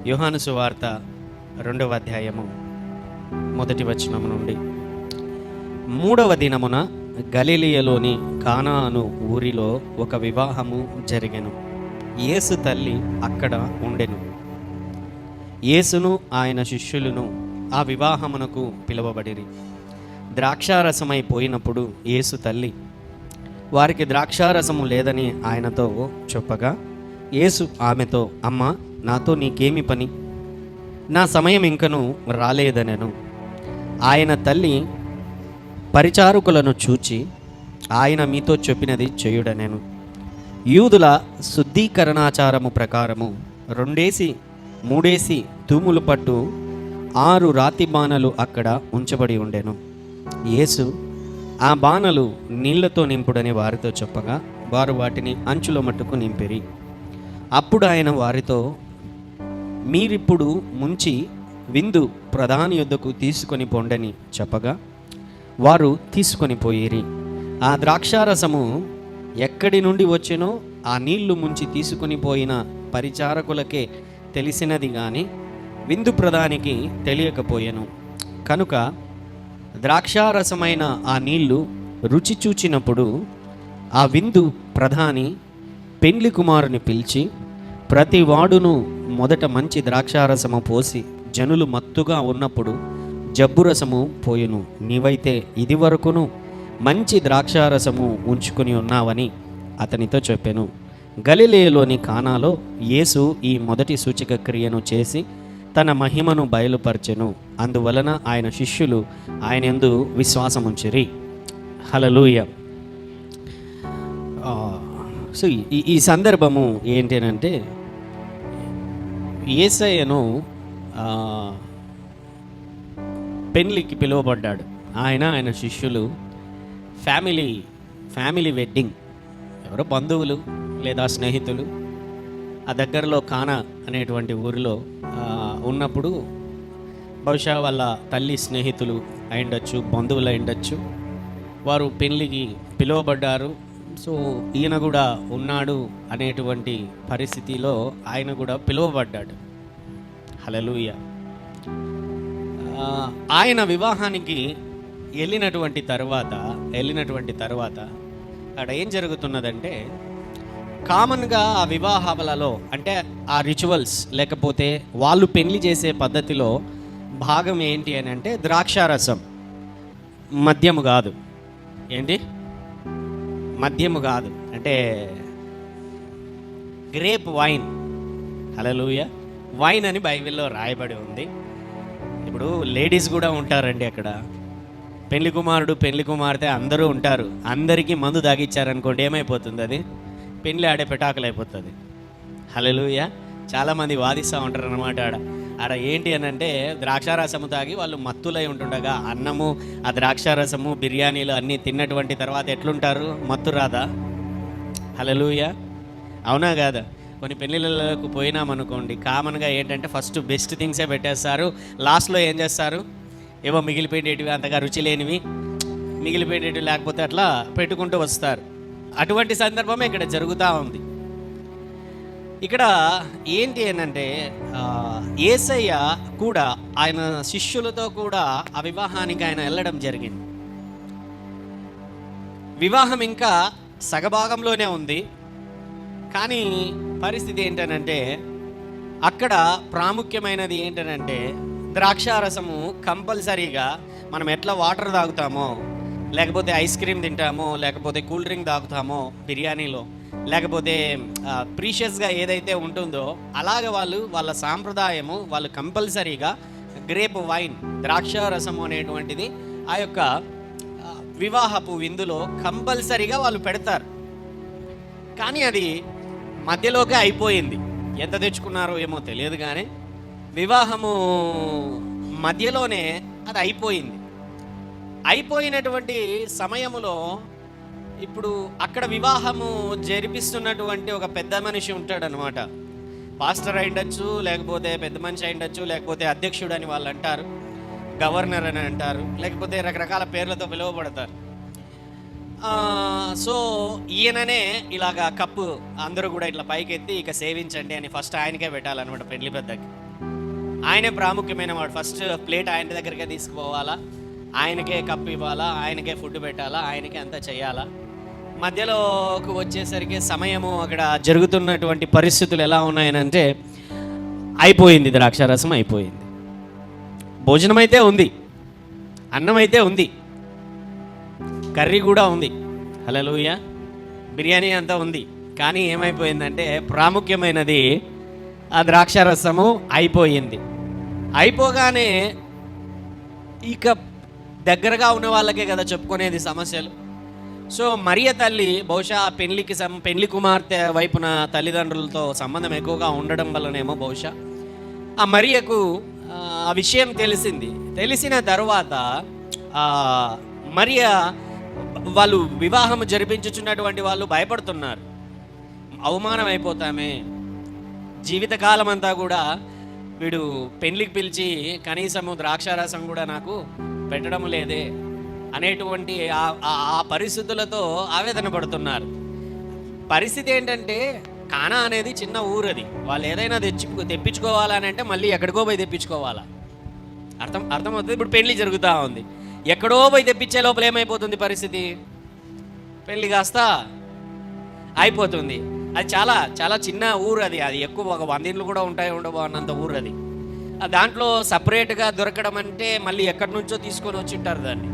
యోహాను సువార్త 2వ అధ్యాయము 1వ వచనము నుండి. 3వ దినమున గలిలయలోని కానా అను ఊరిలో ఒక వివాహము జరిగెను. యేసు తల్లి అక్కడ ఉండెను. యేసును ఆయన శిష్యులను ఆ వివాహమునకు పిలువబడిరి. ద్రాక్షారసమైపోయినప్పుడు యేసు తల్లి వారికి ద్రాక్షారసము లేదని ఆయనతో చెప్పగా, యేసు ఆమెతో, అమ్మా, నాతో నీకేమి పని? నా సమయం ఇంకను రాలేదనెను. ఆయన తల్లి పరిచారకులను చూచి, ఆయన మీతో చెప్పినది చేయుడనెను. యూదుల శుద్ధీకరణాచారము ప్రకారము 2-3 తూములు పట్టు 6 రాతి బాణలు అక్కడ ఉంచబడి ఉండెను. యేసు ఆ బాణలు నీళ్లతో నింపుడని వారితో చెప్పగా, వారు వాటిని అంచుల మట్టుకు నింపిరి. అప్పుడు ఆయన వారితో, మీరిప్పుడు ముంచి విందు ప్రధాని యొద్దకు తీసుకొని పొండని చెప్పగా, వారు తీసుకొని పోయిరి. ఆ ద్రాక్షారసము ఎక్కడి నుండి వచ్చెనో ఆ నీళ్లు ముంచి తీసుకొని పోయిన పరిచారకులకే తెలిసినది గాని విందు ప్రధానికి తెలియకపోయెను. కనుక ద్రాక్షారసమైన ఆ నీళ్లు రుచి చూచినప్పుడు ఆ విందు ప్రధాని పెండ్లి కుమారుని పిలిచి, ప్రతి వాడును మొదట మంచి ద్రాక్షారసము పోసి జనులు మత్తుగా ఉన్నప్పుడు జబ్బురసము పోయును. నీవైతే ఇది వరకును మంచి ద్రాక్షారసము ఉంచుకొని ఉన్నావని అతనితో చెప్పెను. గలిలయలోని కానాలో యేసు ఈ మొదటి సూచక క్రియను చేసి తన మహిమను బయలుపరచెను. అందువలన ఆయన శిష్యులు ఆయన యందు విశ్వాసముంచిరి. హల్లెలూయా. సో ఈ సందర్భము ఏంటంటే, యేసయ్యను పెళ్ళికి పిలువబడ్డాడు. ఆయన శిష్యులు ఫ్యామిలీ వెడ్డింగ్, ఎవరో బంధువులు లేదా స్నేహితులు ఆ దగ్గరలో కానా అనేటువంటి ఊరిలో ఉన్నప్పుడు, బహుశా వాళ్ళ తల్లి స్నేహితులు అయిండొచ్చు, బంధువులు అయిండొచ్చు, వారు పెళ్ళికి పిలువబడ్డారు. సో ఈయన కూడా ఉన్నాడు అనేటువంటి పరిస్థితిలో ఆయన కూడా పిలువబడ్డాడు. హల్లెలూయా. ఆయన వివాహానికి వెళ్ళినటువంటి తర్వాత అక్కడ ఏం జరుగుతున్నదంటే, కామన్గా ఆ వివాహాలలో అంటే ఆ రిచువల్స్ లేకపోతే వాళ్ళు పెళ్లి చేసే పద్ధతిలో భాగం ఏంటి అని అంటే ద్రాక్షారసం, మద్యము కాదు. ఏంటి? మద్యము కాదు, అంటే గ్రేప్ వైన్. హల్లెలూయా. వైన్ అని బైబిల్లో రాయబడి ఉంది. ఇప్పుడు లేడీస్ కూడా ఉంటారండి అక్కడ. పెళ్లి కుమారుడు పెళ్లి కుమార్తె అందరూ ఉంటారు. అందరికీ మందు తాగిచ్చారనుకోండి, ఏమైపోతుంది? అది పెళ్లి ఆడే పెటాకులు అయిపోతుంది. హల్లెలూయా. చాలామంది వాదిస్తూ ఉంటారు అన్నమాట. ఆడ ఏంటి అని అంటే, ద్రాక్షారసము తాగి వాళ్ళు మత్తులై ఉంటుండగా అన్నము ఆ ద్రాక్షారసము బిర్యానీలు అన్నీ తిన్నటువంటి తర్వాత ఎట్లుంటారు? మత్తు రాదా? హల్లెలూయా. అవునా కాదా? కొన్ని పెళ్ళిళ్ళకు పోయినామనుకోండి, కామన్గా ఏంటంటే ఫస్ట్ బెస్ట్ థింగ్సే పెట్టేస్తారు. లాస్ట్లో ఏం చేస్తారు? ఏవో మిగిలిపోయేటివి, అంతగా రుచి లేనివి, మిగిలిపోయేటివి లేకపోతే అట్లా పెట్టుకుంటూ వస్తారు. అటువంటి సందర్భమే ఇక్కడ జరుగుతూ ఉంది. ఇక్కడ ఏంటి అనంటే, యేసయ్య కూడా ఆయన శిష్యులతో కూడా ఆ వివాహానికి ఆయన వెళ్ళడం జరిగింది. వివాహం ఇంకా సగభాగంలోనే ఉంది. కానీ పరిస్థితి ఏంటనంటే, అక్కడ ప్రాముఖ్యమైనది ఏంటనంటే, ద్రాక్షారసము కంపల్సరీగా మనం ఎట్లా వాటర్ తాగుతామో, లేకపోతే ఐస్ క్రీమ్ తింటామో, లేకపోతే కూల్ డ్రింక్ తాగుతామో బిర్యానీలో, లేకపోతే ప్రీషియస్గా ఏదైతే ఉంటుందో అలాగే వాళ్ళ సాంప్రదాయము, వాళ్ళు కంపల్సరీగా గ్రేప్ వైన్, ద్రాక్షారసము అనేటువంటిది ఆ యొక్క వివాహపు విందులో కంపల్సరీగా వాళ్ళు పెడతారు. కానీ అది మధ్యలోకే అయిపోయింది. ఎంత తెచ్చుకున్నారో ఏమో తెలియదు, కానీ వివాహము మధ్యలోనే అది అయిపోయింది. అయిపోయినటువంటి సమయములో ఇప్పుడు అక్కడ వివాహము జరిపిస్తున్నటువంటి ఒక పెద్ద మనిషి ఉంటాడనమాట. పాస్టర్ అయిండొచ్చు, లేకపోతే పెద్ద మనిషి అయిండొచ్చు, లేకపోతే అధ్యక్షుడు అని వాళ్ళు అంటారు, గవర్నర్ అని అంటారు, లేకపోతే రకరకాల పేర్లతో పిలువబడతారు. సో ఈయననే ఇలాగా కప్పు అందరూ కూడా ఇట్లా పైకెత్తి ఇక సేవించండి అని ఫస్ట్ ఆయనకే పెట్టాలన్నమాట పెళ్లి పెద్దకి. ఆయనే ప్రాముఖ్యమైన వాడు. ఫస్ట్ ప్లేట్ ఆయన దగ్గరికే తీసుకుపోవాలా, ఆయనకే కప్పు ఇవ్వాలా, ఆయనకే ఫుడ్ పెట్టాలా, ఆయనకే అంతా చేయాలా. మధ్యలోకి వచ్చేసరికి సమయము అక్కడ జరుగుతున్నటువంటి పరిస్థితులు ఎలా ఉన్నాయనంటే అయిపోయింది, ద్రాక్షారసం అయిపోయింది. భోజనం అయితే ఉంది, అన్నం అయితే ఉంది, కర్రీ కూడా ఉంది, హల్లెలూయా, బిర్యానీ అంతా ఉంది. కానీ ఏమైపోయిందంటే ప్రాముఖ్యమైనది ఆ ద్రాక్షారసము అయిపోయింది. అయిపోగానే ఇక దగ్గరగా ఉన్న వాళ్ళకే కదా చెప్పుకునేది సమస్యలు. సో మరియ తల్లి బహుశా పెళ్లి కుమార్తె వైపున తల్లిదండ్రులతో సంబంధం ఎక్కువగా ఉండడం వల్లనేమో బహుశా ఆ మరియకు ఆ విషయం తెలిసింది. తెలిసిన తర్వాత మరియ వాళ్ళు వివాహం జరిపించుచున్నటువంటి వాళ్ళు భయపడుతున్నారు, అవమానం అయిపోతామే, జీవితకాలం అంతా కూడా వీడు పెళ్లికి పిలిచి కనీసము ద్రాక్షారసం కూడా నాకు పెట్టడం లేదే అనేటువంటి ఆ పరిస్థితులతో ఆవేదన పడుతున్నారు. పరిస్థితి ఏంటంటే కానా అనేది చిన్న ఊరు, అది వాళ్ళు ఏదైనా తెప్పించుకోవాలని అంటే మళ్ళీ ఎక్కడికో పోయి తెప్పించుకోవాలా. అర్థమవుతుంది. ఇప్పుడు పెళ్లి జరుగుతూ ఉంది, ఎక్కడో పోయి తెప్పించే లోపల ఏమైపోతుంది పరిస్థితి, పెళ్లి కాస్త అయిపోతుంది. అది చాలా చాలా చిన్న ఊరు, అది ఎక్కువ ఒక 100 ఇళ్ళు కూడా ఉండవు అన్నంత ఊరు అది. దాంట్లో సపరేట్గా దొరకడం అంటే మళ్ళీ ఎక్కడి నుంచో తీసుకొని వచ్చింటారు దాన్ని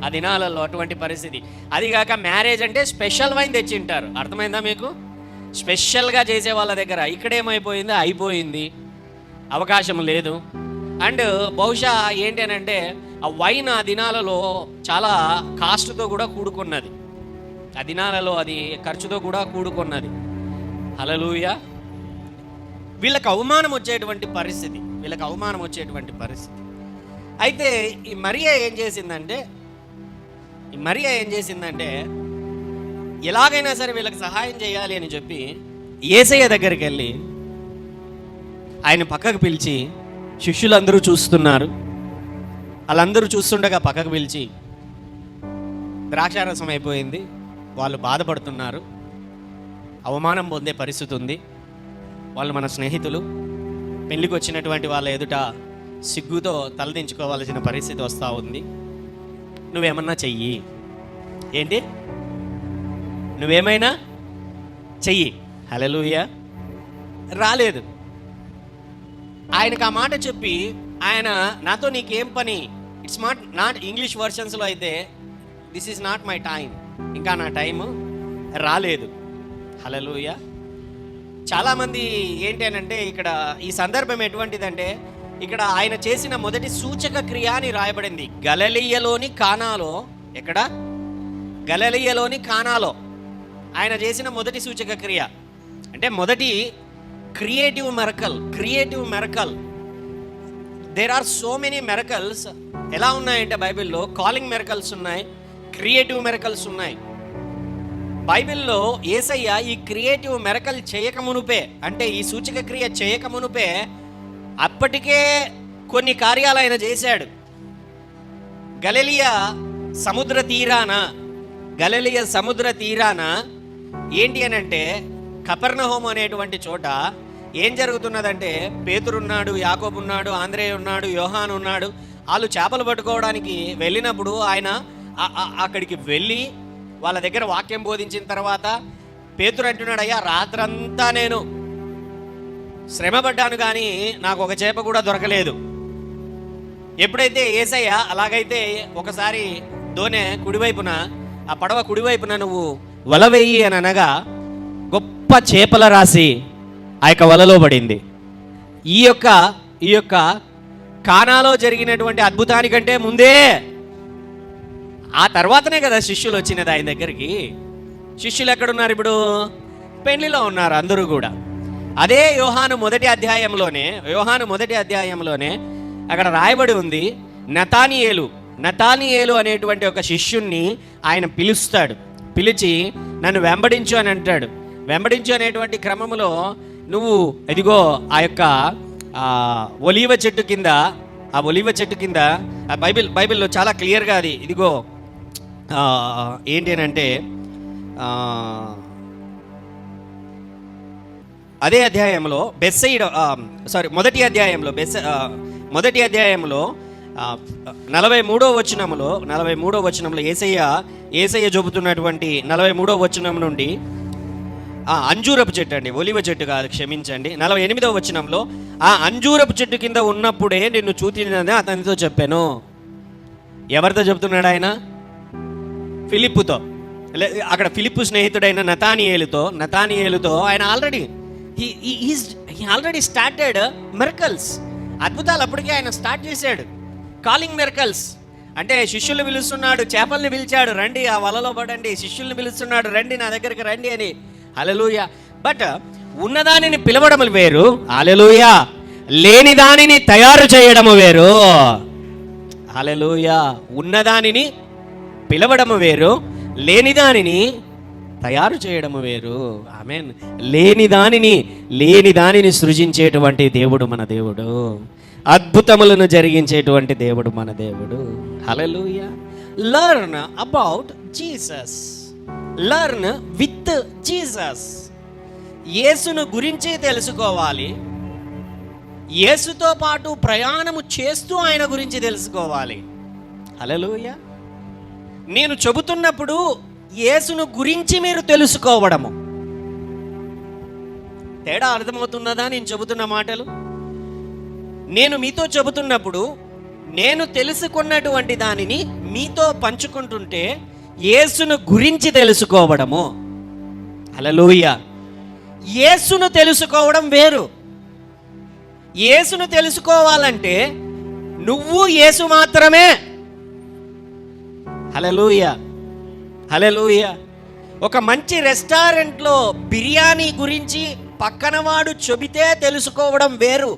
ఆ దినాలలో, అటువంటి పరిస్థితి. అదిగాక మ్యారేజ్ అంటే స్పెషల్ వైన్ తెచ్చింటారు, అర్థమైందా మీకు, స్పెషల్గా చేసే వాళ్ళ దగ్గర. ఇక్కడేమైపోయింది, అయిపోయింది, అవకాశం లేదు. అండ్ బహుశా ఏంటి అని అంటే ఆ వైన్ ఆ దినాలలో చాలా కాస్ట్తో కూడా కూడుకున్నది, ఆ దినాలలో అది ఖర్చుతో కూడా కూడుకున్నది. హల్లెలూయా. వీళ్ళకి అవమానం వచ్చేటువంటి పరిస్థితి. అయితే ఈ మరియ ఏం చేసిందంటే ఎలాగైనా సరే వీళ్ళకి సహాయం చేయాలి అని చెప్పి యేసయ్య దగ్గరికి వెళ్ళి ఆయన పక్కకు పిలిచి, శిష్యులందరూ చూస్తున్నారు, వాళ్ళందరూ చూస్తుండగా పక్కకు పిలిచి, ద్రాక్షారసం అయిపోయింది, వాళ్ళు బాధపడుతున్నారు, అవమానం పొందే పరిస్థితి ఉంది, వాళ్ళు మన స్నేహితులు, పెళ్ళికి వచ్చినటువంటి వాళ్ళ ఎదుట సిగ్గుతో తలదించుకోవాల్సిన పరిస్థితి వస్తూ ఉంది, నువ్వేమన్నా చెయ్యి. ఏంటి, నువ్వేమైనా చెయ్యి. హల్లెలూయా. రాలేదు. ఆయనకు ఆ మాట చెప్పి ఆయన, నాతో నీకేం పని, ఇట్స్ నాట్ ఇంగ్లీష్ వర్షన్స్లో అయితే this is not my time, ఇంకా నా టైము రాలేదు. హల్లెలూయా. చాలామంది ఏంటి అని అంటే ఇక్కడ ఈ సందర్భం ఎటువంటిదంటే ఇక్కడ ఆయన చేసిన మొదటి సూచక క్రియ అని రాయబడింది గలిలయలోని కానాలో. ఎక్కడ? గలిలయలోని కానాలో ఆయన చేసిన మొదటి సూచక క్రియ. అంటే మొదటి creative miracle. There are so many miracles. ఎలా ఉన్నాయంటే బైబిల్లో కాలింగ్ మెరకల్స్ ఉన్నాయి, క్రియేటివ్ మెరకల్స్ ఉన్నాయి. బైబిల్లో యేసయ్య ఈ క్రియేటివ్ మెరకల్ చేయకమునుపే, అంటే ఈ సూచక క్రియ చేయకమునుపే అప్పటికే కొన్ని కార్యాలు ఆయన చేశాడు. గలిలయ సముద్ర తీరాన ఏంటి అని అంటే కపెర్నహూము అనేటువంటి చోట ఏం జరుగుతున్నదంటే పేతురున్నాడు, యాకోబు ఉన్నాడు, ఆంద్రేయ ఉన్నాడు, యోహాను ఉన్నాడు. వాళ్ళు చేపలు పట్టుకోవడానికి వెళ్ళినప్పుడు ఆయన అక్కడికి వెళ్ళి వాళ్ళ దగ్గర వాక్యం బోధించిన తర్వాత పేతురు అంటున్నాడు, అయ్యా రాత్రంతా నేను శ్రమపడ్డాను కానీ నాకు ఒక చేప కూడా దొరకలేదు. ఎప్పుడైతే యేసయ్య అలాగైతే ఒకసారి దోనె కుడివైపున, ఆ పడవ కుడివైపున నువ్వు వల వేయి అని అనగా గొప్ప చేపల రాశి ఆ యొక్క వలలో పడింది. ఈ యొక్క కానాలో జరిగినటువంటి అద్భుతానికంటే ముందే, ఆ తర్వాతనే కదా శిష్యులు వచ్చినది ఆయన దగ్గరికి. శిష్యులు ఎక్కడున్నారు ఇప్పుడు? పెళ్లిలో ఉన్నారు అందరూ కూడా. అదే యోహాను మొదటి అధ్యాయంలోనే అక్కడ రాయబడి ఉంది, నతానియేలు అనేటువంటి ఒక శిష్యుణ్ణి ఆయన పిలుస్తాడు. పిలిచి నన్ను వెంబడించు అని అంటాడు. వెంబడించు అనేటువంటి క్రమంలో నువ్వు ఇదిగో ఆ యొక్క ఒలీవ చెట్టు కింద బైబిల్లో చాలా క్లియర్గా అది ఇదిగో ఏంటి అని అంటే అదే అధ్యాయంలో మొదటి అధ్యాయంలో 43వ వచనంలో యేసయ్య చెబుతున్నటువంటి 43వ వచనం నుండి అంజూరపు చెట్టు అండి, ఒలివ చెట్టు కాదు, క్షమించండి. 48వ వచనంలో ఆ అంజూరపు చెట్టు కింద ఉన్నప్పుడే నిన్ను చూచినని అతనితో చెప్పాను. ఎవరితో చెప్తున్నాడు ఆయన? ఫిలిప్పుతో. అక్కడ ఫిలిప్పు స్నేహితుడైన నతానియేలుతో ఆయన ఆల్రెడీ స్టార్టెడ్ మిరకల్స్. అద్భుతాలు అప్పటికే ఆయన స్టార్ట్ చేశాడు. కాలింగ్ మిరకల్స్ అంటే శిష్యులు పిలుస్తున్నాడు, చేపల్ని పిలిచాడు, రండి ఆ వలలో పడండి. శిష్యుల్ని పిలుస్తున్నాడు, రండి నా దగ్గరికి రండి అని. హల్లెలూయా. బట్ ఉన్నదానిని పిలవడం వేరు, హల్లెలూయా, లేని దానిని తయారు చేయడము వేరు. హల్లెలూయా. ఉన్నదానిని పిలవడము వేరు, లేని దానిని తయారు చేయడము వేరు. ఆమేన్. లేని దానిని సృజించేటువంటి దేవుడు మన దేవుడు. అద్భుతములను జరిగించేటువంటి దేవుడు మన దేవుడు. Hallelujah. Learn about Jesus, learn with Jesus. యేసును గురించి తెలుసుకోవాలి, యేసుతో పాటు ప్రయాణము చేస్తూ ఆయన గురించి తెలుసుకోవాలి. హల్లెలూయా. నేను చెబుతున్నప్పుడు యేసును గురించి మీరు తెలుసుకోవడము. తేడా అర్థమవుతున్నదా నేను చెబుతున్న మాటలు? నేను మీతో చెబుతున్నప్పుడు నేను తెలుసుకున్నటువంటి దానిని మీతో పంచుకుంటుంటే యేసును గురించి తెలుసుకోవడము. హల్లెలూయా. యేసును తెలుసుకోవడం వేరు. యేసును తెలుసుకోవాలంటే నువ్వు యేసు మాత్రమే. హల్లెలూయా. హల్లెలూయా. ఒక మంచి రెస్టారెంట్లో బిర్యానీ గురించి పక్కనవాడు చెబితే తెలుసుకోవడం వేరు,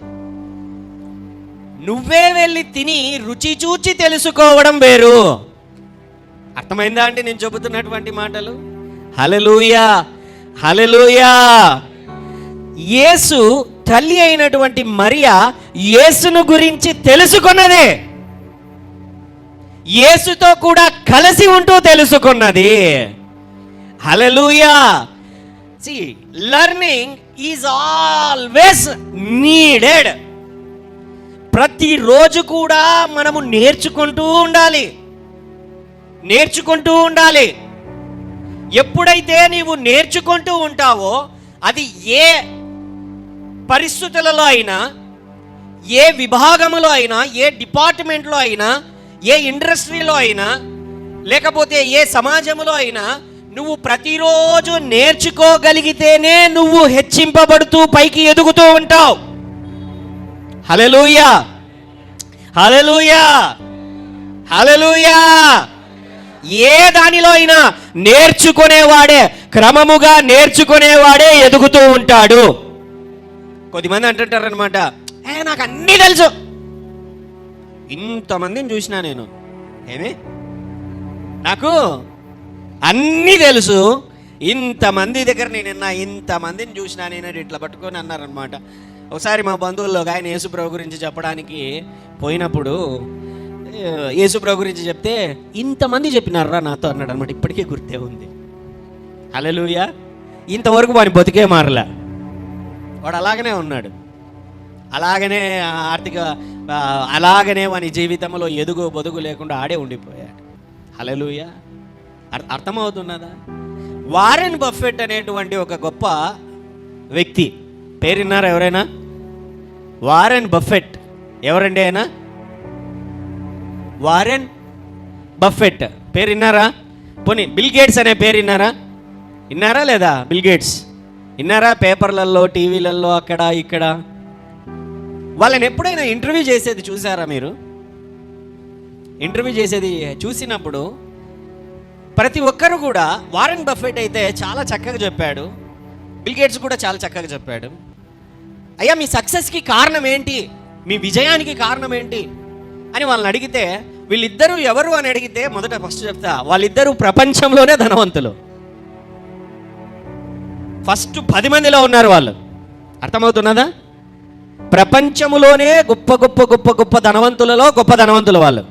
నువ్వే వెళ్ళి తిని రుచి చూచి తెలుసుకోవడం వేరు. అర్థమైందా అంటే నేను చెబుతున్నటువంటి మాటలు? హల్లెలూయా. హల్లెలూయా. యేసు తల్లి అయినటువంటి మరియా యేసును గురించి తెలుసుకున్నదే, యేసుతో కూడా కలిసి ఉంటూ తెలుసుకున్నది. హల్లెలూయా. See, learning is always needed. ప్రతిరోజు కూడా మనము నేర్చుకుంటూ ఉండాలి. ఎప్పుడైతే నీవు నేర్చుకుంటూ ఉంటావో అది ఏ పరిస్థితులలో అయినా, ఏ విభాగములో అయినా, ఏ డిపార్ట్మెంట్లో అయినా, ఏ ఇండస్ట్రీలో అయినా, లేకపోతే ఏ సమాజంలో అయినా నువ్వు ప్రతిరోజు నేర్చుకోగలిగితేనే నువ్వు హెచ్చింపబడుతూ పైకి ఎదుగుతూ ఉంటావు. హల్లెలూయా. హల్లెలూయా. హల్లెలూయా. ఏ దానిలో అయినా క్రమముగా నేర్చుకునేవాడే ఎదుగుతూ ఉంటాడు. కొద్దిమంది అంటుంటారు అనమాట, నాకు అన్నీ తెలుసు. ఇంతమందిని చూసినా నేను, నాకు అన్నీ తెలుసు, ఇంతమంది దగ్గర ఇంతమందిని చూసినా నేను ఇట్లా పట్టుకొని అన్నారనమాట. ఒకసారి మా బంధువుల్లో ఆయన యేసుప్రభు గురించి చెప్పడానికి పోయినప్పుడు యేసుప్రభు గురించి చెప్తే ఇంతమంది చెప్పినారా నాతో అన్నాడు అనమాట. ఇప్పటికే గుర్తే ఉంది. హల్లెలూయా. ఇంతవరకు వాని బతికే మారలే, వాడు అలాగనే ఉన్నాడు. అలాగనే వాని జీవితంలో బొదుగు లేకుండా ఆడే ఉండిపోయాడు. హల్లెలూయా. అర్థమవుతున్నదా? వారెన్ బఫెట్ అనేటువంటి ఒక గొప్ప వ్యక్తి పేరున్నారా ఎవరైనా? వారెన్ బఫెట్ ఎవరండి ఆయన? వారెన్ బఫెట్ పేరు విన్నారా? పోనీ బిల్ గేట్స్ అనే పేరు విన్నారా లేదా? బిల్ గేట్స్ విన్నారా? పేపర్లలో, టీవీలలో, అక్కడ ఇక్కడ. వాళ్ళని ఎప్పుడైనా ఇంటర్వ్యూ చేసేది చూసారా మీరు? ఇంటర్వ్యూ చేసేది చూసినప్పుడు ప్రతి ఒక్కరు కూడా వారెన్ బఫెట్ అయితే చాలా చక్కగా చెప్పాడు, బిల్ గేట్స్ కూడా చాలా చక్కగా చెప్పాడు. అయ్యా మీ సక్సెస్కి కారణం ఏంటి, మీ విజయానికి కారణం ఏంటి అని వాళ్ళని అడిగితే, వీళ్ళిద్దరూ ఎవరు అని అడిగితే ఫస్ట్ చెప్తా, వాళ్ళిద్దరూ ప్రపంచంలోనే ధనవంతులు. ఫస్ట్ 10 మందిలో ఉన్నారు వాళ్ళు. అర్థమవుతున్నదా? ప్రపంచంలోనే గొప్ప ధనవంతులలో గొప్ప ధనవంతులు వాళ్ళు.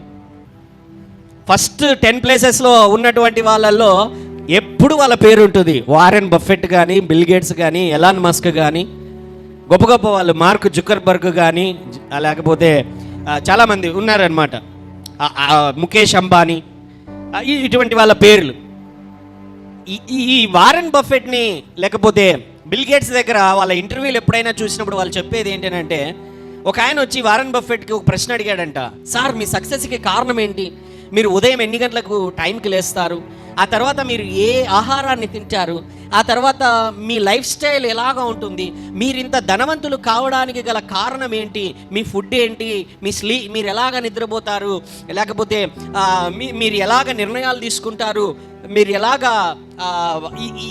ఫస్ట్ 10 ప్లేసెస్లో ఉన్నటువంటి వాళ్ళల్లో ఎప్పుడు వాళ్ళ పేరు ఉంటుంది. వారెన్ బఫెట్ కానీ, బిల్ గేట్స్ కానీ, ఎలాన్ మస్క్ కానీ, గొప్ప గొప్ప వాళ్ళు, మార్క్ జుకర్బర్గ్ కానీ, లేకపోతే చాలామంది ఉన్నారనమాట, ముఖేష్ అంబానీ, ఇటువంటి వాళ్ళ పేర్లు. ఈ వారెన్ బఫెట్ని లేకపోతే బిల్ గేట్స్ దగ్గర వాళ్ళ ఇంటర్వ్యూలు ఎప్పుడైనా చూసినప్పుడు వాళ్ళు చెప్పేది ఏంటంటే, ఒక ఆయన వచ్చి వారెన్ బఫెట్కి ఒక ప్రశ్న అడిగాడంట, సార్ మీ సక్సెస్కి కారణం ఏంటి? మీరు ఉదయం ఎన్ని గంటలకు టైంకి లేస్తారు? ఆ తర్వాత మీరు ఏ ఆహారాన్ని తింటారు? ఆ తర్వాత మీ లైఫ్ స్టైల్ ఎలాగా ఉంటుంది? మీరు ఇంత ధనవంతులు కావడానికి గల కారణం ఏంటి? మీ ఫుడ్ ఏంటి? మీరు ఎలాగ నిద్రపోతారు? లేకపోతే మీరు ఎలాగ నిర్ణయాలు తీసుకుంటారు? మీరు ఎలాగా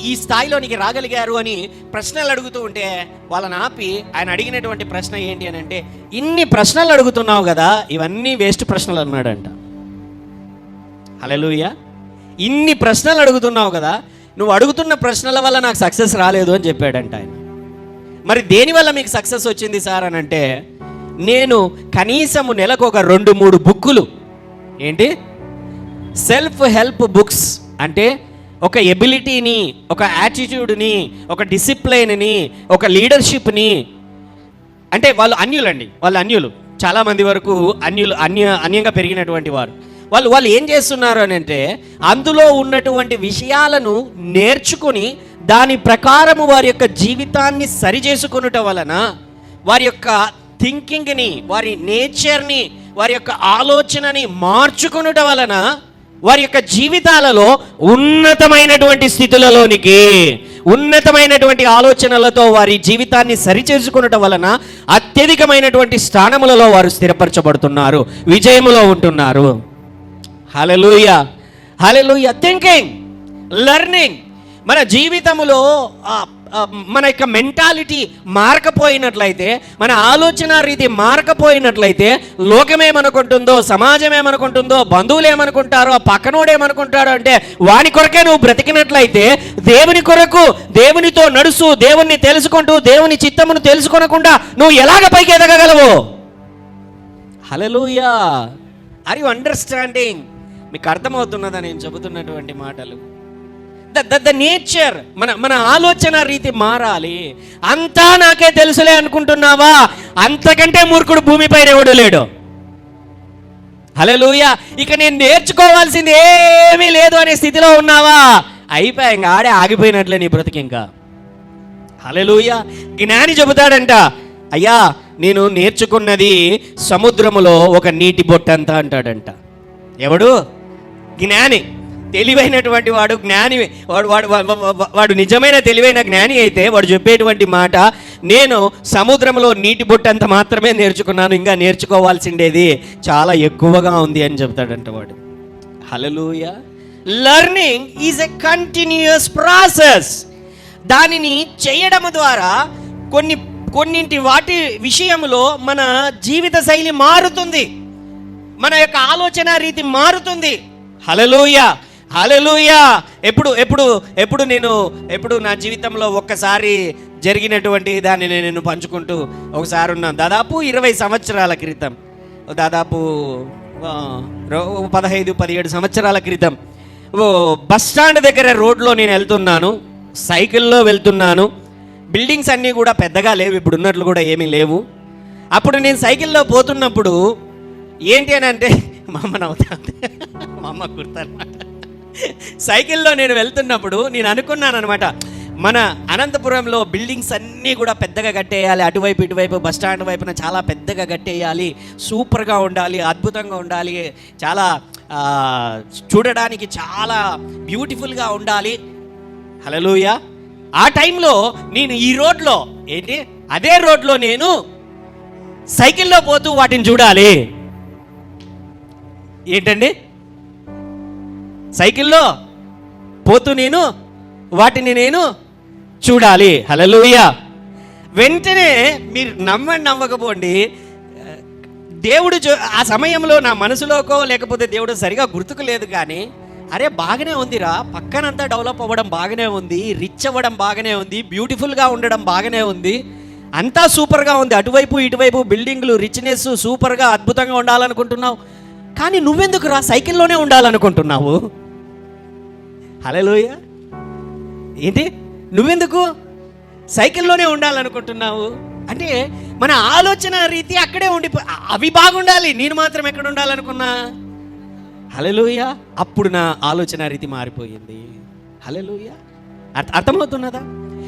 ఈ స్థాయిలోనికి రాగలిగారు అని ప్రశ్నలు అడుగుతూ ఉంటే వాళ్ళని ఆపి ఆయన అడిగినటువంటి ప్రశ్న ఏంటి అని అంటే, ఇన్ని ప్రశ్నలు అడుగుతున్నావు కదా, ఇవన్నీ వేస్ట్ ప్రశ్నలు అన్నాడంట. హల్లెలూయా. ఇన్ని ప్రశ్నలు అడుగుతున్నావు కదా, నువ్వు అడుగుతున్న ప్రశ్నల వల్ల నాకు సక్సెస్ రాలేదు అని చెప్పాడంట ఆయన. మరి దేనివల్ల మీకు సక్సెస్ వచ్చింది సార్ అని అంటే, నేను కనీసము నెలకు ఒక 2-3 బుక్కులు, ఏంటి సెల్ఫ్ హెల్ప్ బుక్స్ అంటే ఒక ఎబిలిటీని, ఒక యాటిట్యూడ్ని, ఒక డిసిప్లైన్ని, ఒక లీడర్షిప్ని, అంటే వాళ్ళు అన్యులండి, వాళ్ళు అన్యులు, చాలామంది వరకు అన్యంగా పెరిగినటువంటి వారు. వాళ్ళు ఏం చేస్తున్నారు అని అంటే, అందులో ఉన్నటువంటి విషయాలను నేర్చుకుని దాని ప్రకారము వారి యొక్క జీవితాన్ని సరిచేసుకొనుట వలన, వారి యొక్క థింకింగ్ని, వారి నేచర్ని, వారి యొక్క ఆలోచనని మార్చుకొనుట వలన వారి యొక్క జీవితాలలో ఉన్నతమైనటువంటి స్థితులలోనికి, ఉన్నతమైనటువంటి ఆలోచనలతో వారి జీవితాన్ని సరిచేసుకొనుట వలన అత్యధికమైనటువంటి స్థానములలో వారు స్థిరపరచబడుతున్నారు, విజయములో ఉంటున్నారు. Hallelujah, hallelujah. Thinking, learning. మన జీవితంలో మన యొక్క మెంటాలిటీ మారకపోయినట్లయితే, మన ఆలోచన రీతి మారకపోయినట్లయితే, లోకమేమనుకుంటుందో, సమాజమేమనుకుంటుందో, బంధువులు ఏమనుకుంటారో, పక్కనోడు ఏమనుకుంటాడో అంటే వాని కొరకే నువ్వు బ్రతికినట్లయితే, దేవుని కొరకు దేవునితో నడుస్తూ దేవుణ్ణి తెలుసుకుంటూ దేవుని చిత్తమును తెలుసుకొనకుండా నువ్వు ఎలాగ పైకి ఎదగగలవు? హల్లెలూయా. Are you understanding? మీకు అర్థమవుతున్నదా నేను చెబుతున్నటువంటి మాటలు? ద నేచర్, మన ఆలోచన రీతి మారాలి. అంతా నాకే తెలుసులే అనుకుంటున్నావా? అంతకంటే మూర్ఖుడు భూమిపైన ఎవడు లేడు. హల్లెలూయా. ఇక నేను నేర్చుకోవాల్సింది ఏమీ లేదు అనే స్థితిలో ఉన్నావా? అయిపోయా, ఇంకా ఆడే ఆగిపోయినట్లే నీ బ్రతికి ఇంకా. హల్లెలూయా. జ్ఞాని చెబుతాడంట, అయ్యా నేను నేర్చుకున్నది సముద్రములో ఒక నీటి బొట్టంతా అంటాడంట. ఎవడు? జ్ఞాని, తెలివైనటువంటి వాడు, జ్ఞాని. వాడు నిజమైన తెలివైన జ్ఞాని అయితే వాడు చెప్పేటువంటి మాట, నేను సముద్రంలో నీటి బొట్టంత మాత్రమే నేర్చుకున్నాను, ఇంకా నేర్చుకోవాల్సిండేది చాలా ఎక్కువగా ఉంది అని చెప్తాడంట వాడు. Hallelujah. Learning is a continuous process. దానిని చేయడం ద్వారా కొన్నింటి వాటి విషయంలో మన జీవిత శైలి మారుతుంది, మన యొక్క ఆలోచన రీతి మారుతుంది. హల్లెలూయా, హల్లెలూయా. ఎప్పుడు నా జీవితంలో ఒక్కసారి జరిగినటువంటి దాన్ని నేను పంచుకుంటూ ఒకసారి ఉన్నాను. దాదాపు 20 సంవత్సరాల క్రితం, దాదాపు 15-17 సంవత్సరాల క్రితం బస్ స్టాండ్ దగ్గర రోడ్లో నేను వెళ్తున్నాను, సైకిల్లో వెళ్తున్నాను. బిల్డింగ్స్ అన్నీ కూడా పెద్దగా లేవు, ఇప్పుడు ఉన్నట్లు కూడా ఏమీ లేవు. అప్పుడు నేను సైకిల్లో పోతున్నప్పుడు ఏంటి అని అంటే, మా అమ్మ నవ్వుతుంది, మా అమ్మ గుర్తనమాట. సైకిల్లో నేను వెళ్తున్నప్పుడు నేను అనుకున్నాను అనమాట, మన అనంతపురంలో బిల్డింగ్స్ అన్నీ కూడా పెద్దగా కట్టేయాలి, అటువైపు ఇటువైపు బస్ స్టాండ్ వైపున చాలా పెద్దగా కట్టేయాలి, సూపర్గా ఉండాలి, అద్భుతంగా ఉండాలి, చాలా చూడడానికి చాలా బ్యూటిఫుల్గా ఉండాలి. హల్లెలూయా. ఆ టైంలో నేను ఈ రోడ్లో, ఏంటి అదే రోడ్లో నేను సైకిల్లో పోతూ వాటిని చూడాలి. ఏంటండి? సైకిల్లో పోతూ నేను వాటిని నేను చూడాలి. హల్లెలూయా. వెంటనే మీరు నమ్మకపోండి, దేవుడు ఆ సమయంలో నా మనసులోకో లేకపోతే దేవుడు సరిగా గుర్తుకు లేదు, కానీ అరే బాగానే ఉందిరా, పక్కనంతా డెవలప్ అవ్వడం బాగానే ఉంది, రిచ్ అవ్వడం బాగానే ఉంది, బ్యూటిఫుల్గా ఉండడం బాగానే ఉంది, అంతా సూపర్గా ఉంది, అటువైపు ఇటువైపు బిల్డింగ్లు, రిచ్నెస్, సూపర్గా అద్భుతంగా ఉండాలనుకుంటున్నావు, కానీ నువ్వెందుకు రా సైకిల్లోనే ఉండాలనుకుంటున్నావు? హల్లెలూయా. ఏంటి నువ్వెందుకు సైకిల్లోనే ఉండాలనుకుంటున్నావు అంటే మన ఆలోచన రీతి అక్కడే అవి బాగుండాలి, నేను మాత్రం ఎక్కడ ఉండాలనుకున్నా. హల్లెలూయా. అప్పుడు నా ఆలోచన రీతి మారిపోయింది. హల్లెలూయా. అర్థమవుతున్నదా?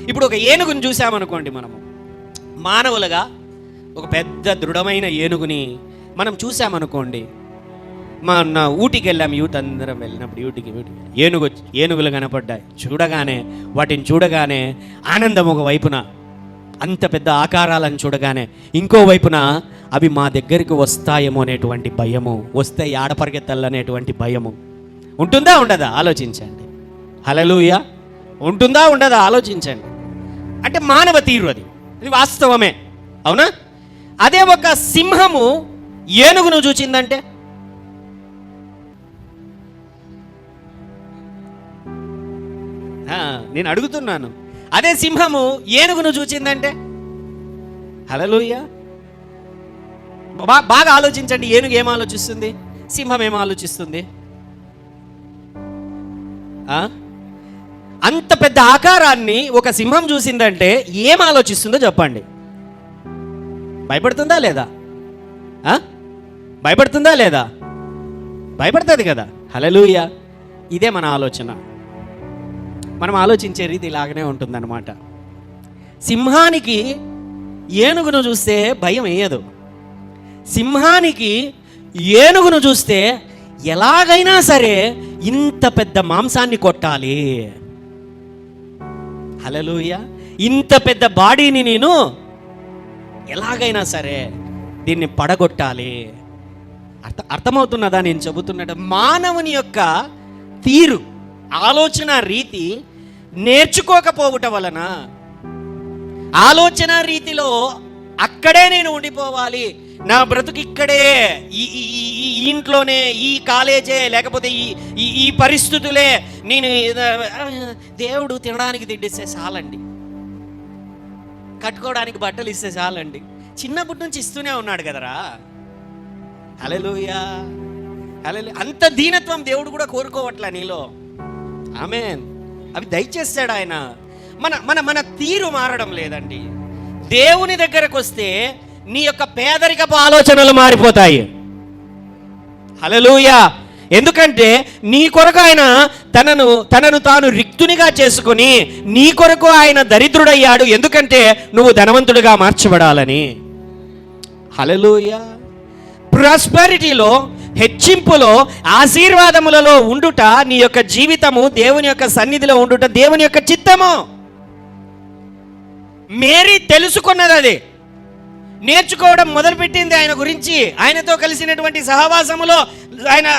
ఇప్పుడు ఒక ఏనుగుని చూసామనుకోండి, మనము మానవులుగా ఒక పెద్ద దృఢమైన ఏనుగుని మనం చూసామనుకోండి. మన ఊటీకి వెళ్ళాం, యూత్ అందరం వెళ్ళినప్పుడు ఊటీకి ఏనుగులు కనపడ్డాయి. వాటిని చూడగానే ఆనందం ఒక వైపున, అంత పెద్ద ఆకారాలను చూడగానే ఇంకో వైపున అవి మా దగ్గరికి వస్తాయేమో అనేటువంటి భయము, వస్తే ఏడ పరిగెత్తాలనేటువంటి భయము. ఉంటుందా ఉండదా? ఆలోచించండి. హల్లెలూయా. ఉంటుందా ఉండదా? ఆలోచించండి. అంటే మానవ తీరు, అది వాస్తవమే, అవునా? అదే ఒక సింహము ఏనుగును చూచిందంటే, నేను అడుగుతున్నాను, అదే సింహము ఏనుగును చూచిందంటే? హల్లెలూయా. బాగా ఆలోచించండి. ఏనుగు ఏం ఆలోచిస్తుంది? సింహం ఏం ఆలోచిస్తుంది? అంత పెద్ద ఆకారాన్ని ఒక సింహం చూసిందంటే ఏం ఆలోచిస్తుందో చెప్పండి. భయపడుతుందా లేదా? భయపడుతుందా లేదా? భయపడుతుంది కదా. హల్లెలూయా. ఇదే మన ఆలోచన. మనం ఆలోచించే రీతి ఇలాగనే ఉంటుందన్నమాట. సింహానికి ఏనుగును చూస్తే భయం వేయదు. సింహానికి ఏనుగును చూస్తే ఎలాగైనా సరే ఇంత పెద్ద మాంసాన్ని కొట్టాలి. హల్లెలూయా. ఇంత పెద్ద బాడీని నేను ఎలాగైనా సరే దీన్ని పడగొట్టాలి. అర్థమవుతున్నదా నేను చెబుతున్నట్టు? మానవుని యొక్క తీరు, ఆలోచన రీతి నేర్చుకోకపోవటం వలన, ఆలోచన రీతిలో అక్కడే నేను ఉండిపోవాలి, నా బ్రతుకు ఇక్కడే, ఈ ఇంట్లోనే, ఈ కాలేజే, లేకపోతే ఈ పరిస్థితులే, నేను దేవుడు తినడానికి తిండిస్తే చాలండి, కట్టుకోవడానికి బట్టలు ఇస్తే చాలండి. చిన్నప్పటి నుంచి ఇస్తూనే ఉన్నాడు కదరా. హల్లెలూయా. హల్లెలూయా. అంత దీనత్వం దేవుడు కూడా కోరుకోవట్లా నీలో. ఆమేన్. అవి దయచేస్తాడు ఆయన. మన మన మన తీరు మారడం లేదండి. దేవుని దగ్గరకు వస్తే నీ యొక్క పేదరికపు ఆలోచనలు మారిపోతాయి. హల్లెలూయా. ఎందుకంటే నీ కొరకు ఆయన తనను తాను రిక్తునిగా చేసుకుని నీ కొరకు ఆయన దరిద్రుడయ్యాడు. ఎందుకంటే నువ్వు ధనవంతుడిగా మార్చబడాలని. హల్లెలూయా. ప్రాస్పెరిటీలో, హెచ్చింపులో, ఆశీర్వాదములలో ఉండుట నీ యొక్క జీవితము, దేవుని యొక్క సన్నిధిలో ఉండుట దేవుని యొక్క చిత్తము. మేరీ తెలుసుకున్నది, అది నేర్చుకోవడం మొదలుపెట్టింది ఆయన గురించి. ఆయనతో కలిసినటువంటి సహవాసములో,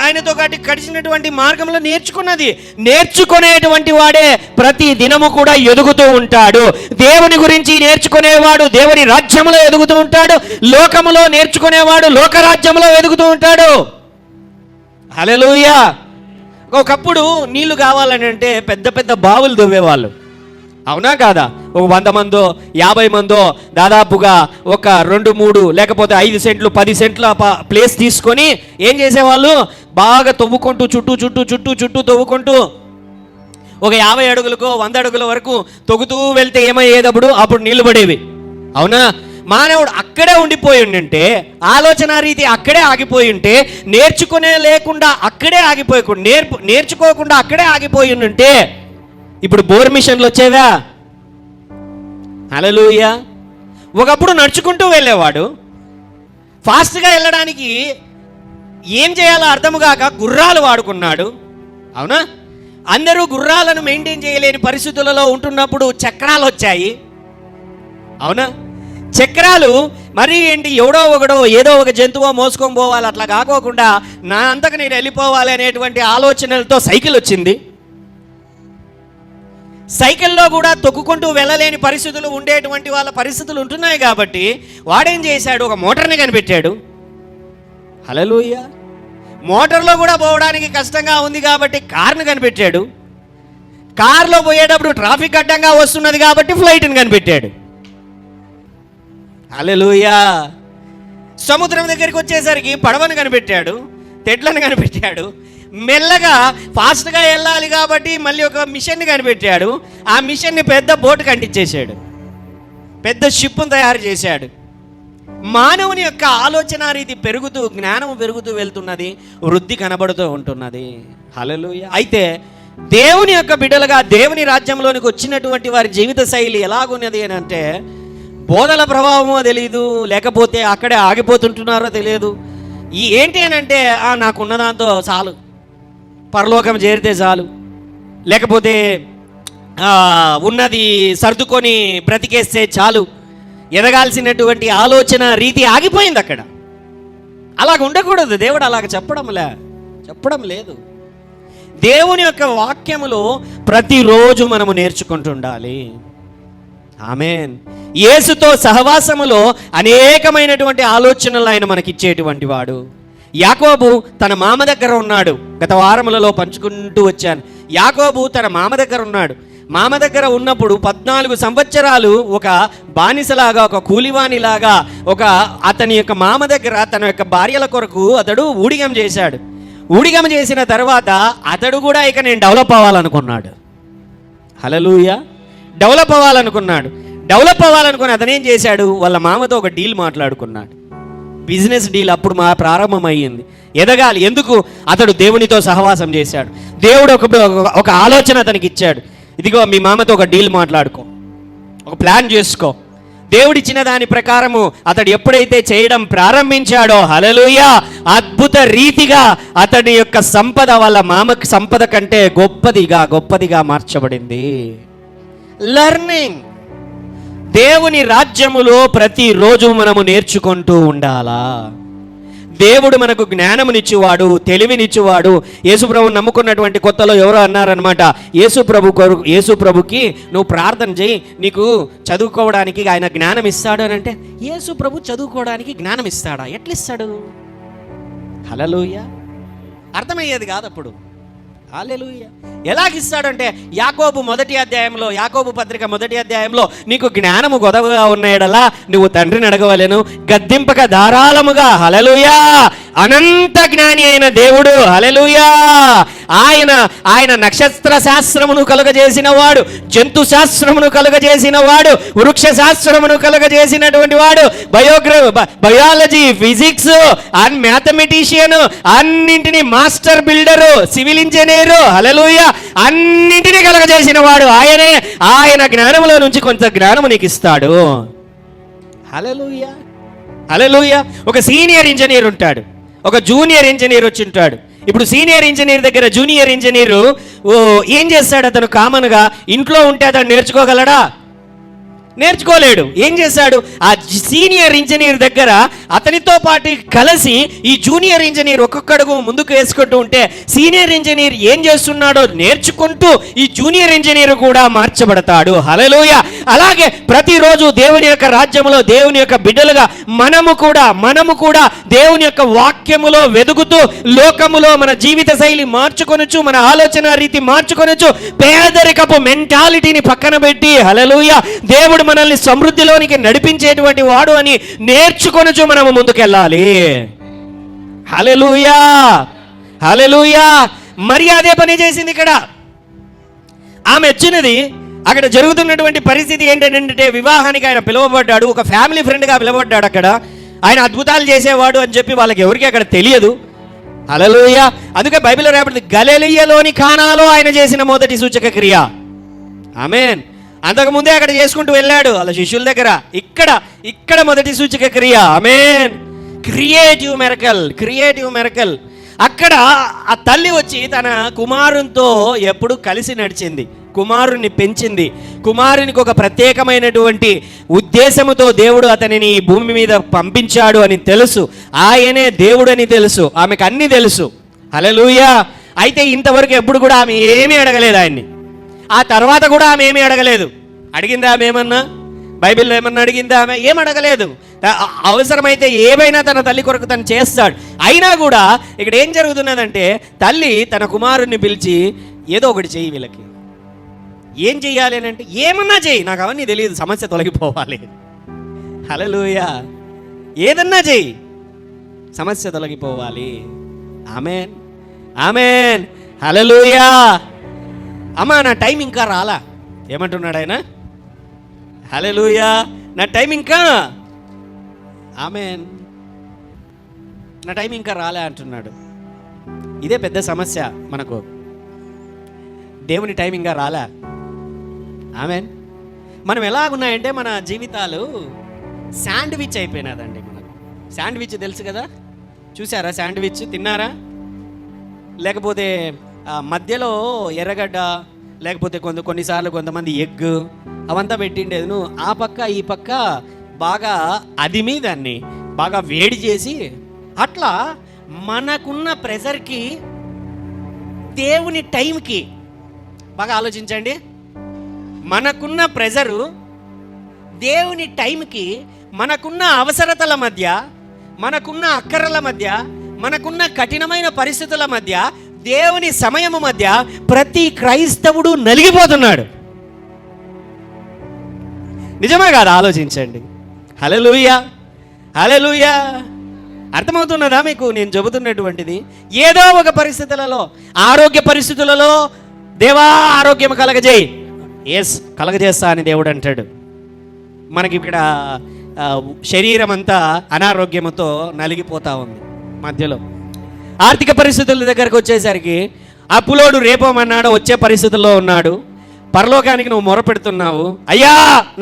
ఆయనతో గడిచినటువంటి మార్గంలో నేర్చుకున్నది. నేర్చుకునేటువంటి వాడే ప్రతి దినము కూడా ఎదుగుతూ ఉంటాడు. దేవుని గురించి నేర్చుకునేవాడు దేవుని రాజ్యంలో ఎదుగుతూ ఉంటాడు. లోకములో నేర్చుకునేవాడు లోకరాజ్యంలో ఎదుగుతూ ఉంటాడు. హల్లెలూయా. ఒకప్పుడు నీళ్లు కావాలని అంటే పెద్ద పెద్ద బావులు దువ్వేవాళ్ళు, అవునా కాదా? ఒక 100 మందో 50 మందో దాదాపుగా ఒక 2-3 లేకపోతే 5 సెంట్లు 10 సెంట్ల ప్లేస్ తీసుకొని ఏం చేసేవాళ్ళు? బాగా తవ్వుకుంటూ చుట్టూ తవ్వుకుంటూ ఒక 50 అడుగులకో 100 అడుగుల వరకు తొగుతూ వెళ్తే ఏమయ్యేటప్పుడు అప్పుడు నీళ్లు పడేవి, అవునా? మానవుడు అక్కడే ఉండిపోయి ఉంటే, ఆలోచన రీతి అక్కడే ఆగిపోయి ఉంటే, నేర్చుకోకుండా అక్కడే ఆగిపోయి ఉంటే ఇప్పుడు బోర్ మిషన్లు వచ్చేవా? హల్లెలూయా. ఒకప్పుడు నడుచుకుంటూ వెళ్ళేవాడు. ఫాస్ట్గా వెళ్ళడానికి ఏం చేయాలో అర్థము కాక గుర్రాలు వాడుకున్నాడు, అవునా? అందరూ గుర్రాలను మెయింటైన్ చేయలేని పరిస్థితులలో ఉంటున్నప్పుడు చక్రాలు వచ్చాయి, అవునా? చక్రాలు మరి ఏంటి, ఎవడో ఏదో ఒక జంతువో మోసుకొని పోవాలి, అట్లా కాకోకుండా నా అంతకు నేను వెళ్ళిపోవాలి అనేటువంటి ఆలోచనలతో సైకిల్ వచ్చింది. సైకిల్లో కూడా తొక్కుకుంటూ వెళ్ళలేని పరిస్థితులు ఉండేటువంటి వాళ్ళ పరిస్థితులు ఉంటున్నాయి కాబట్టి వాడేం చేశాడు? ఒక మోటార్ని కనిపెట్టాడు. హల్లెలూయా. మోటార్లో కూడా పోవడానికి కష్టంగా ఉంది కాబట్టి కార్ని కనిపెట్టాడు. కార్లో పోయేటప్పుడు ట్రాఫిక్ అడ్డంగా వస్తున్నది కాబట్టి ఫ్లైట్ని కనిపెట్టాడు. హల్లెలూయా. సముద్రం దగ్గరికి వచ్చేసరికి పడవను కనిపెట్టాడు, తెడ్లను కనిపెట్టాడు. మెల్లగా ఫాస్ట్గా వెళ్ళాలి కాబట్టి మళ్ళీ ఒక మిషన్ని కనిపెట్టాడు. ఆ మిషన్ని పెద్ద బోటు కంటించేశాడు. పెద్ద షిప్ను తయారు చేశాడు. మానవుని యొక్క ఆలోచన రీతి పెరుగుతూ, జ్ఞానం పెరుగుతూ వెళ్తున్నది, వృద్ధి కనబడుతూ ఉంటున్నది. హల్లెలూయా. అయితే దేవుని యొక్క బిడ్డలుగా దేవుని రాజ్యంలోనికి వచ్చినటువంటి వారి జీవిత శైలి ఎలాగున్నది అని అంటే, బోధల ప్రభావమో తెలియదు, లేకపోతే అక్కడే ఆగిపోతుంటున్నారో తెలియదు. ఏంటి అని అంటే, నాకున్న దాంతో చాలు, పరలోకం చేరితే చాలు, లేకపోతే ఉన్నది సర్దుకొని బ్రతికేస్తే చాలు, ఎదగాల్సినటువంటి ఆలోచన రీతి ఆగిపోయింది అక్కడ. అలాగ ఉండకూడదు. దేవుడు అలాగ చెప్పడం లేదు. దేవుని యొక్క వాక్యములో ప్రతిరోజు మనము నేర్చుకుంటుండాలి. ఆమేన్. యేసుతో సహవాసములో అనేకమైనటువంటి ఆలోచనలు ఆయన మనకిచ్చేటువంటి వాడు. యాకోబు తన మామ దగ్గర ఉన్నాడు. గత వారములలో పంచుకుంటూ వచ్చాను. యాకోబు తన మామ దగ్గర ఉన్నాడు. మామ దగ్గర ఉన్నప్పుడు 14 సంవత్సరాలు ఒక బానిసలాగా, ఒక కూలివానిలాగా, అతని యొక్క మామ దగ్గర తన యొక్క భార్యల కొరకు అతడు ఊడిగం చేశాడు. ఊడిగం చేసిన తర్వాత అతడు కూడా ఇక నేను డెవలప్ అవ్వాలనుకున్నాడు. హల్లెలూయా. డెవలప్ అవ్వాలనుకుని అతనేం చేశాడు, వాళ్ళ మామతో ఒక డీల్ మాట్లాడుకున్నాడు. బిజినెస్ డీల్ అప్పుడు ప్రారంభమయ్యింది. ఎదగాలి. ఎందుకు? అతడు దేవునితో సహవాసం చేశాడు. దేవుడు ఒక ఆలోచన అతనికి ఇచ్చాడు. ఇదిగో మీ మామతో ఒక డీల్ మాట్లాడుకో, ఒక ప్లాన్ చేసుకో. దేవుడిచ్చిన దాని ప్రకారము అతడు ఎప్పుడైతే చేయడం ప్రారంభించాడో, హల్లెలూయా, అద్భుత రీతిగా అతడి యొక్క సంపద వాళ్ళ మామకి సంపద కంటే గొప్పదిగా మార్చబడింది. లెర్నింగ్. దేవుని రాజ్యములో ప్రతిరోజు మనము నేర్చుకుంటూ ఉండాలా. దేవుడు మనకు జ్ఞానమునిచ్చేవాడు, తెలివినిచ్చేవాడు. యేసుప్రభు నమ్ముకున్నటువంటి కొత్తలో ఎవరో అన్నారనమాట, యేసుప్రభుకి నువ్వు ప్రార్థన చేయి, నీకు చదువుకోవడానికి ఆయన జ్ఞానం ఇస్తాడు అని అంటే, యేసుప్రభు చదువుకోవడానికి జ్ఞానం ఇస్తాడా? ఎట్లిస్తాడు? హల్లెలూయా. అర్థమయ్యేది కాదు అప్పుడు. హల్లెలూయా. ఎలాగిస్తాడంటే, యాకోబు పత్రిక 1వ అధ్యాయంలో నీకు జ్ఞానము గొదవగా ఉన్నాయడలా నువ్వు తండ్రిని అడగవలెను, గద్దింపక ధారాళముగా. హల్లెలూయా. అనంత జ్ఞాని అయిన దేవుడు. హల్లెలూయా. ఆయన నక్షత్ర శాస్త్రమును కలుగజేసిన వాడు, జంతు శాస్త్రమును కలుగజేసిన వాడు, వృక్ష శాస్త్రమును కలుగజేసినటువంటి వాడు, బయాలజీ, ఫిజిక్స్ అండ్ మ్యాథమెటిషియన్, అన్నింటినీ మాస్టర్ బిల్డరు, సివిల్ ఇంజనీరు, హల్లెలూయా, అన్నింటినీ కలుగజేసిన వాడు ఆయనే. ఆయన జ్ఞానములో నుంచి కొంత జ్ఞానము నీకు ఇస్తాడు. హల్లెలూయా. హల్లెలూయా. ఒక సీనియర్ ఇంజనీర్ ఉంటాడు, ఒక జూనియర్ ఇంజనీర్ వచ్చి ఉంటాడు. ఇప్పుడు సీనియర్ ఇంజనీర్ దగ్గర జూనియర్ ఇంజనీరు ఏం చేస్తాడు? అతను కామన్గా ఇంట్లో ఉంటే అతను నేర్చుకోగలడా? నేర్చుకోలేడు. ఏం చేశాడు? ఆ సీనియర్ ఇంజనీర్ దగ్గర అతనితో పాటు కలిసి ఈ జూనియర్ ఇంజనీర్ ఒక్కొక్కడుగు ముందుకు వేసుకుంటూ ఉంటే, సీనియర్ ఇంజనీర్ ఏం చేస్తున్నాడో నేర్చుకుంటూ ఈ జూనియర్ ఇంజనీర్ కూడా మార్చబడతాడు. హల్లెలూయా. అలాగే ప్రతిరోజు దేవుని యొక్క రాజ్యములో దేవుని యొక్క బిడ్డలుగా మనము కూడా దేవుని యొక్క వాక్యములో వెదుగుతూ లోకములో మన జీవిత శైలి మార్చుకొనొచ్చు, మన ఆలోచన రీతి మార్చుకొనొచ్చు. పేదరికపు మెంటాలిటీని పక్కన పెట్టి, హల్లెలూయా, దేవుడు మనల్ని సమృద్ధిలోనికి నడిపించేటువంటి వాడు అని నేర్చుకొనొచ్చు మనము ముందుకెళ్ళాలి. హల్లెలూయా. హల్లెలూయా. మరి అదే పని చేసింది ఇక్కడ. ఆమె వచ్చినది, అక్కడ జరుగుతున్నటువంటి పరిస్థితి ఏంటంటే, వివాహానికి ఆయన పిలువబడ్డాడు, ఒక ఫ్యామిలీ ఫ్రెండ్గా పిలువబడ్డాడు. అక్కడ ఆయన అద్భుతాలు చేసేవాడు అని చెప్పి వాళ్ళకి ఎవరికి అక్కడ తెలియదు. హల్లెలూయా. అందుకే బైబిల్లో రాబడింది, గలిలయలోని కానాలో ఆయన చేసిన మొదటి సూచక క్రియ. ఆమేన్. అంతకుముందే అక్కడ చేసుకుంటూ వెళ్ళాడు వాళ్ళ శిష్యుల దగ్గర. ఇక్కడ మొదటి సూచక క్రియ. ఆమేన్. Creative miracle. అక్కడ ఆ తల్లి వచ్చి తన కుమారునితో ఎప్పుడు కలిసి నడిచింది, కుమారుని పెంచింది. కుమారునికి ఒక ప్రత్యేకమైనటువంటి ఉద్దేశముతో దేవుడు అతనిని ఈ భూమి మీద పంపించాడు అని తెలుసు. ఆయనే దేవుడు అని తెలుసు. ఆమెకు అన్నీ తెలుసు. హల్లెలూయా. అయితే ఇంతవరకు ఎప్పుడు కూడా ఆమె ఏమీ అడగలేదు ఆయన్ని. ఆ తర్వాత కూడా ఆమె ఏమీ అడగలేదు. అడిగిందా ఆమె ఏమన్నా? బైబిల్లో ఏమన్నా అడిగిందా ఆమె? ఏం అడగలేదు. అవసరమైతే ఏవైనా తన తల్లి కొరకు తను చేస్తాడు. అయినా కూడా ఇక్కడ ఏం జరుగుతున్నదంటే, తల్లి తన కుమారుణ్ణి పిలిచి ఏదో ఒకటి చెయ్యి, వీళ్ళకి ఏం చెయ్యాలి అని అంటే, ఏమన్నా చెయ్యి, నాకు అవన్నీ తెలియదు, సమస్య తొలగిపోవాలి. హల్లెలూయా. ఏదన్నా చెయ్యి, సమస్య తొలగిపోవాలి. ఆమేన్. ఆమేన్. హల్లెలూయా. అమ్మా నా టైం ఇంకా రాలా ఏమంటున్నాడు ఆయన? హల్లెలూయా. నా టైం ఇంకా ఆమేన్, నా టైం ఇంకా రాలే అంటున్నాడు. ఇదే పెద్ద సమస్య మనకు. దేవుని టైం ఇంకా రాలే. ఆమేన్. మనం ఎలాగున్నాయంటే మన జీవితాలు శాండ్విచ్ అయిపోయినదండి. మనకు శాండ్విచ్ తెలుసు కదా, చూసారా? శాండ్విచ్ తిన్నారా? లేకపోతే మధ్యలో ఎర్రగడ్డ, లేకపోతే కొన్నిసార్లు కొంతమంది ఎగ్ అవంతా పెట్టిండేది. నువ్వు ఆ పక్క ఈ పక్క బాగా అదిమి దాన్ని బాగా వేడి చేసి, అట్లా మనకున్న ప్రెజర్కి దేవుని టైంకి బాగా ఆలోచించండి. మనకున్న ప్రెజరు దేవుని టైంకి, మనకున్న అవసరతల మధ్య, మనకున్న అక్కరల మధ్య, మనకున్న కఠినమైన పరిస్థితుల మధ్య, దేవుని సమయము మధ్య ప్రతి క్రైస్తవుడు నలిగిపోతున్నాడు. నిజమే కాదు? ఆలోచించండి. హల్లెలూయా, హల్లెలూయా. అర్థమవుతున్నదా మీకు నేను చెబుతున్నటువంటిది? ఏదో ఒక పరిస్థితులలో, ఆరోగ్య పరిస్థితులలో దేవా ఆరోగ్యం కలగజేయి, ఎస్ కలగజేస్తా అని దేవుడు అంటాడు. మనకి ఇక్కడ శరీరం అంతా అనారోగ్యంతో నలిగిపోతూ ఉంది. మధ్యలో ఆర్థిక పరిస్థితుల దగ్గరకు వచ్చేసరికి అప్పులోడు రేపమన్నాడు, వచ్చే పరిస్థితుల్లో ఉన్నాడు. పరలోకానికి నువ్వు మొరపెడుతున్నావు, అయ్యా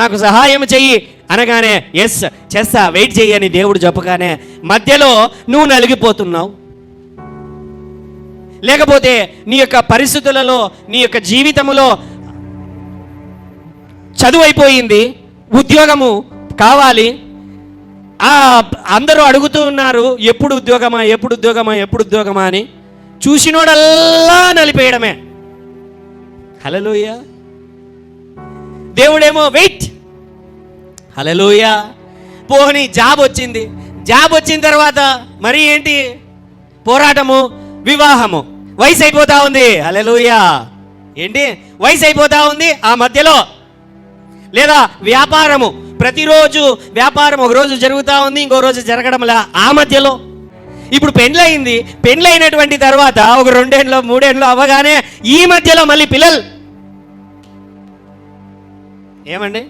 నాకు సహాయం చెయ్యి అనగానే ఎస్ చేస్తా, వెయిట్ చెయ్యి అని దేవుడు చెప్పగానే మధ్యలో నువ్వు నలిగిపోతున్నావు. లేకపోతే నీ యొక్క పరిస్థితులలో, నీ యొక్క జీవితంలో చదువు అయిపోయింది, ఉద్యోగము కావాలి, అందరూ అడుగుతూ ఉన్నారు ఎప్పుడు ఉద్యోగమా, ఎప్పుడు ఉద్యోగమా, ఎప్పుడు ఉద్యోగమా అని. చూసినోడల్లా నలిపేయడమే. హల్లెలూయా. దేవుడేమో వెయిట్. హల్లెలూయా. పోని జాబ్ వచ్చింది, జాబ్ వచ్చిన తర్వాత మరి ఏంటి? పోరాటము, వివాహము, వయసు అయిపోతా ఉంది. హల్లెలూయా. ఏంటి వయసు అయిపోతా ఉంది ఆ మధ్యలో. లేదా వ్యాపారము, ప్రతిరోజు వ్యాపారం ఒక రోజు జరుగుతూ ఉంది, ఇంకో రోజు జరగడంలా ఆ మధ్యలో. ఇప్పుడు పెళ్ళయింది, పెళ్ళైనటువంటి తర్వాత ఒక 2 ఏళ్ళు 3 ఏళ్ళు అవ్వగానే ఈ మధ్యలో మళ్ళీ పిల్లలు. ఏమండి?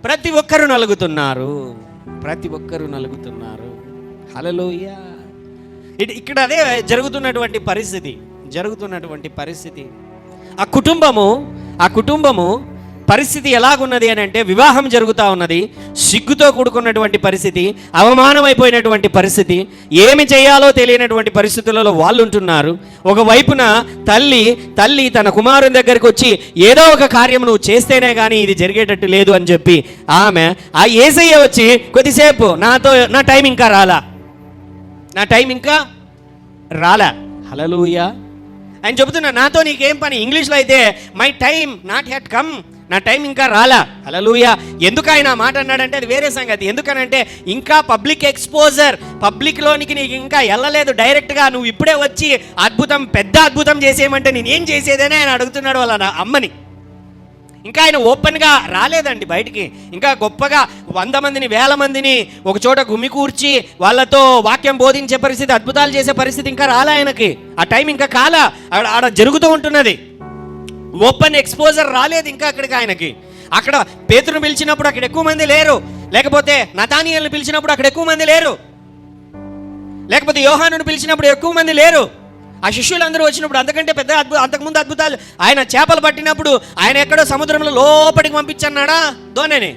ప్రతి ఒక్కరూ నలుగుతున్నారు, ప్రతి ఒక్కరూ నలుగుతున్నారు. హల్లెలూయా. ఇక్కడ అదే జరుగుతున్నటువంటి పరిస్థితి. ఆ కుటుంబము పరిస్థితి ఎలాగున్నది అని అంటే, వివాహం జరుగుతూ ఉన్నది, సిగ్గుతో కూడుకున్నటువంటి పరిస్థితి, అవమానమైపోయినటువంటి పరిస్థితి, ఏమి చేయాలో తెలియనటువంటి పరిస్థితులలో వాళ్ళు ఉంటున్నారు. ఒకవైపున తల్లి తన కుమారుని దగ్గరికి వచ్చి ఏదో ఒక కార్యం నువ్వు చేస్తేనే కానీ ఇది జరిగేటట్టు లేదు అని చెప్పి ఆమె ఆ యేసయ్య వచ్చి కొద్దిసేపు నా టైం ఇంకా రాలా. హల్లెలూయా. ఆయన చెబుతున్నా నాతో నీకేం పని. ఇంగ్లీష్లో అయితే my time not yet come, నా టైం ఇంకా రాలా. హల్లెలూయా. ఎందుకు ఆయన మాట అన్నాడంటే అది వేరే సంగతి. ఎందుకనంటే ఇంకా పబ్లిక్ ఎక్స్పోజర్, పబ్లిక్లోనికి నీకు ఇంకా వెళ్ళలేదు. డైరెక్ట్గా నువ్వు ఇప్పుడే వచ్చి పెద్ద అద్భుతం చేసేయమంటే నేనేం చేసేదని ఆయన అడుగుతున్నాడు వాళ్ళ అమ్మని. ఇంకా ఆయన ఓపెన్గా రాలేదండి బయటికి. ఇంకా గొప్పగా 100 మందిని 1000 మందిని ఒక చోట గుమికూర్చి వాళ్ళతో వాక్యం బోధించే పరిస్థితి, అద్భుతాలు చేసే పరిస్థితి ఇంకా రాలే ఆయనకి. ఆ టైం ఇంకా కాలా, ఆడ జరుగుతూ ఉంటున్నది. ఓపెన్ ఎక్స్పోజర్ రాలేదు ఇంకా అక్కడికి ఆయనకి. అక్కడ పేతురుని పిలిచినప్పుడు అక్కడ ఎక్కువ మంది లేరు, లేకపోతే నతానియేలుని పిలిచినప్పుడు అక్కడ ఎక్కువ మంది లేరు, లేకపోతే యోహానుని పిలిచినప్పుడు ఎక్కువ మంది లేరు. ఆ శిష్యులందరూ వచ్చినప్పుడు అంతకంటే పెద్ద అంతకుముందు అద్భుతాలు. ఆయన చేపలు పట్టినప్పుడు ఆయన ఎక్కడో సముద్రంలో లోపలికి పంపించన్నాడా దోణిని.